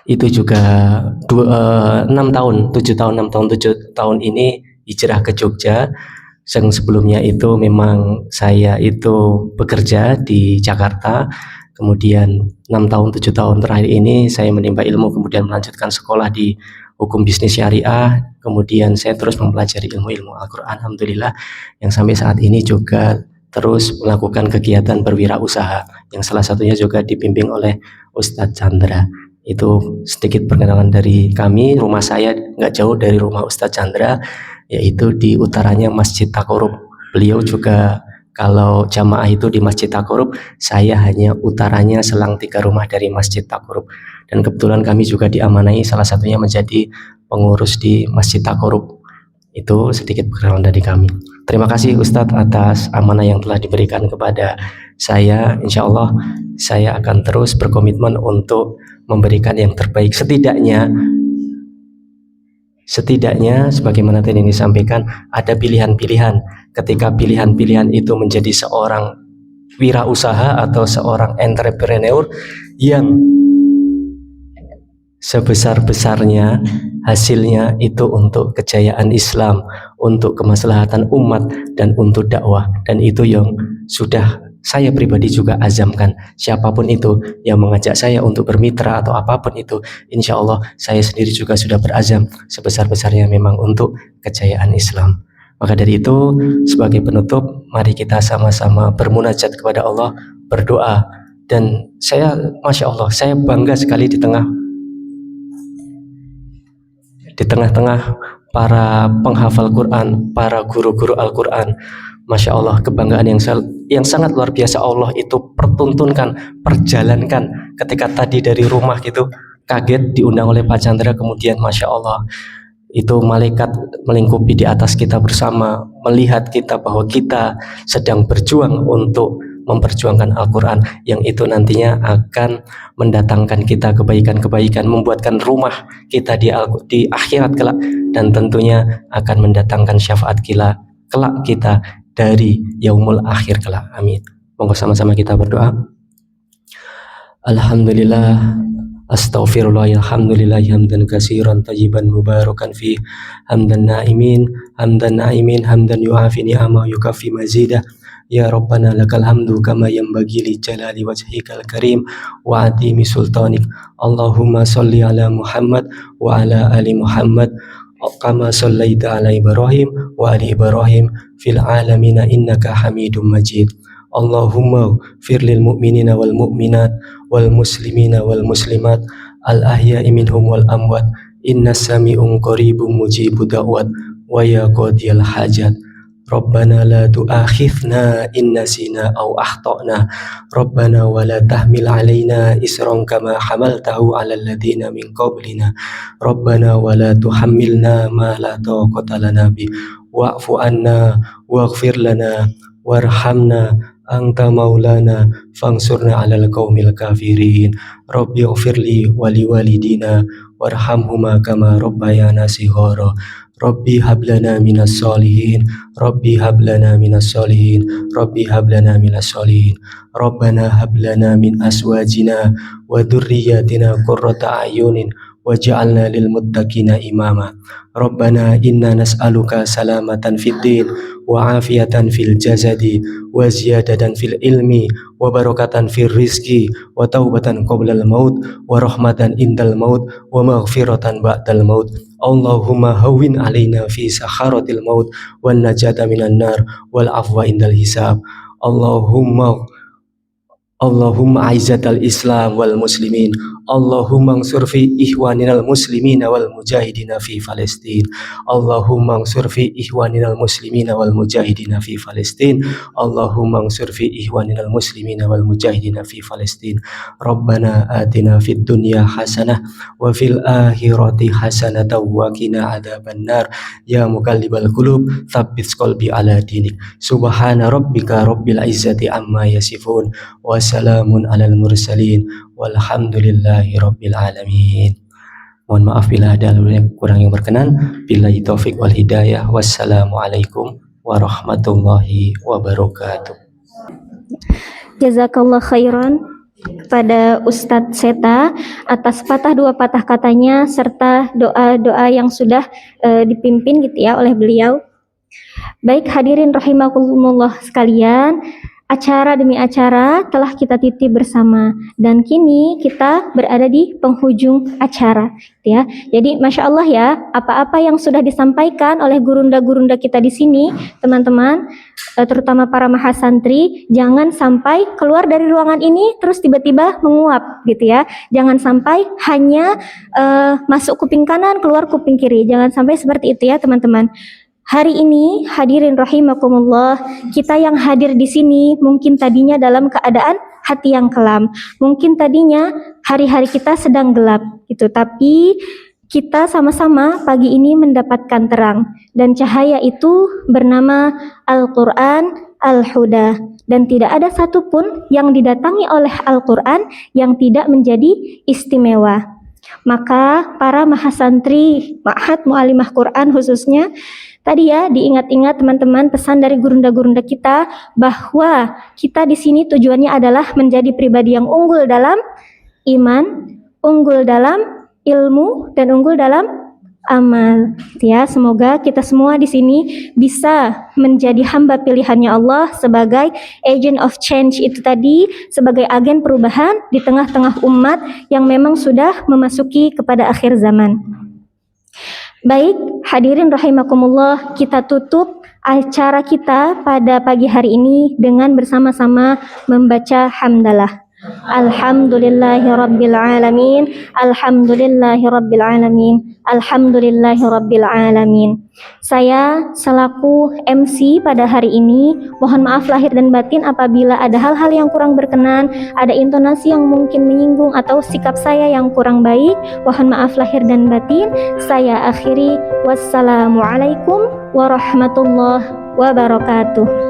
itu juga 7 tahun ini hijrah ke Jogja. Yang sebelumnya itu memang saya itu bekerja di Jakarta, kemudian 7 tahun terakhir ini saya menimba ilmu, kemudian melanjutkan sekolah di hukum bisnis syariah, kemudian saya terus mempelajari ilmu-ilmu Al-Quran, alhamdulillah, yang sampai saat ini juga terus melakukan kegiatan berwirausaha, yang salah satunya juga dibimbing oleh Ustadz Chandra. Itu sedikit perkenalan dari kami. Rumah saya nggak jauh dari rumah Ustadz Chandra, yaitu di utaranya Masjid Takorub. Beliau juga kalau jamaah itu di Masjid Takorub, saya hanya utaranya selang 3 rumah dari Masjid Takorub. Dan kebetulan kami juga diamanai salah satunya menjadi pengurus di Masjid Takorub. Itu sedikit perkenalan dari kami. Terima kasih Ustadz atas amanah yang telah diberikan kepada saya. Insya Allah saya akan terus berkomitmen untuk memberikan yang terbaik. Setidaknya sebagaimana tadi disampaikan, ada pilihan-pilihan. Ketika pilihan-pilihan itu menjadi seorang wirausaha atau seorang entrepreneur yang sebesar-besarnya hasilnya itu untuk kejayaan Islam, untuk kemaslahatan umat, dan untuk dakwah. Dan itu yang sudah saya pribadi juga azamkan. Siapapun itu yang mengajak saya untuk bermitra atau apapun itu, insya Allah saya sendiri juga sudah berazam sebesar-besarnya memang untuk kejayaan Islam. Maka dari itu, sebagai penutup, mari kita sama-sama bermunajat kepada Allah, berdoa. Dan saya, Masya Allah, saya bangga sekali di tengah-tengah para penghafal Quran, para guru-guru Al-Quran, Masya Allah, kebanggaan yang sangat luar biasa Allah itu perjalankan ketika tadi dari rumah gitu kaget diundang oleh Pak Chandra, kemudian Masya Allah itu malaikat melingkupi di atas kita bersama, melihat kita bahwa kita sedang berjuang untuk memperjuangkan Al-Quran yang itu nantinya akan mendatangkan kita kebaikan-kebaikan, membuatkan rumah kita di akhirat kelak, dan tentunya akan mendatangkan syafaat kelak kita dari yaumul akhir kelak. Amin. Monggo sama-sama kita berdoa. Alhamdulillah, astaghfirullah, alhamdulillah, hamdan katsiran tayyiban mubarakan fi, hamdan na'imin, hamdan yu'afi ni'ama yukafi mazidah. Ya Rabbana lakal hamdu kama yanbaghi li jalali wajhikal karim wa atimi sultanik. Allahumma salli ala Muhammad wa ala ali Muhammad kama sallaita ala Ibrahim wa ali Ibrahim fil alamina innaka Hamidum Majid. Allahumma firlil mu'minina wal mu'minat wal muslimina wal muslimat al ahya'i minhum wal amwat innas sami'un qaribun mujibud da'wat wa ya qadiyal hajat. Rabbana la tu'akhidhna in nasina aw akhtana. Rabbana wa la tahmil alaina isran kama hamaltahu 'alal ladzina min qablina. Rabbana wa la tuhammilna ma la taqata lana bi. Wa'fu 'anna waghfir lana warhamna anta maulana fansurna 'alal qaumil kafirin. Rabbi ighfirli wa liwalidina warhamhuma kama rabbayana shighara. Rabbi hablana minas solihin, Rabbi hablana minas solihin, Rabbi hablana minas solihin. Rabbana hablana min aswajina wa dhurriyyatina qurrata a'yunin waj'alna lil muttaqina imama. Rabbana inna nas'aluka salamatan fid din wa afiyatan fil jasadi wa ziyadatan fil ilmi wa barakatan fil rizqi wa taubatan qoblal maut wa rahmatan indal maut wa maghfiratan ba'dal maut. Allahumma hawwin alaina fi sakharatil maut wan najata minan nar wal afwa indal hisab. Allahumma aizatal Islam wal muslimin. Allahumma ansur fi ihwaninal muslimina wal mujahidina fi Palestin. Allahumma ansur fi ihwaninal muslimina wal mujahidina fi Palestin. Allahumma ansur fi ihwaninal muslimina wal mujahidina fi Palestin. Rabbana atina fid dunya hasanah wa fil akhirati hasanatan wa qina adzabannar. Ya muqallibal qulub tsabbit qalbi ala dinik. Subhana rabbika rabbil izzati amma yasifun. Wassalamun alal mursalin walhamdulillahi rabbil alamin. Mohon maaf bila ada yang kurang yang berkenan. Billahi taufik wal hidayah. Wassalamualaikum warahmatullahi wabarakatuh. Jazakallah khairan kepada Ustadz Seta atas dua patah katanya serta doa-doa yang sudah dipimpin gitu ya oleh beliau. Baik hadirin rahimakumullah sekalian, acara demi acara telah kita titip bersama dan kini kita berada di penghujung acara ya. Jadi Masya Allah ya, apa-apa yang sudah disampaikan oleh gurunda-gurunda kita di sini teman-teman, terutama para mahasantri, jangan sampai keluar dari ruangan ini terus tiba-tiba menguap gitu ya. Jangan sampai hanya masuk kuping kanan keluar kuping kiri, jangan sampai seperti itu ya teman-teman. Hari ini hadirin rahimakumullah, kita yang hadir di sini mungkin tadinya dalam keadaan hati yang kelam, mungkin tadinya hari-hari kita sedang gelap gitu, tapi kita sama-sama pagi ini mendapatkan terang dan cahaya itu bernama Al-Quran Al-Huda, dan tidak ada satupun yang didatangi oleh Al-Quran yang tidak menjadi istimewa. Maka para mahasantri Ma'had Mu'alimah Quran khususnya, tadi ya diingat-ingat teman-teman pesan dari gurunda-gurunda kita bahwa kita di sini tujuannya adalah menjadi pribadi yang unggul dalam iman, unggul dalam ilmu, dan unggul dalam amal. Ya, semoga kita semua di sini bisa menjadi hamba pilihannya Allah sebagai agent of change itu tadi, sebagai agen perubahan di tengah-tengah umat yang memang sudah memasuki kepada akhir zaman. Baik, hadirin rahimakumullah, kita tutup acara kita pada pagi hari ini dengan bersama-sama membaca hamdalah. Alhamdulillahirabbil alamin. Alhamdulillahirabbil alamin. Alhamdulillahirabbil alamin. Saya selaku MC pada hari ini mohon maaf lahir dan batin apabila ada hal-hal yang kurang berkenan, ada intonasi yang mungkin menyinggung atau sikap saya yang kurang baik. Mohon maaf lahir dan batin. Saya akhiri, wassalamualaikum warahmatullahi wabarakatuh.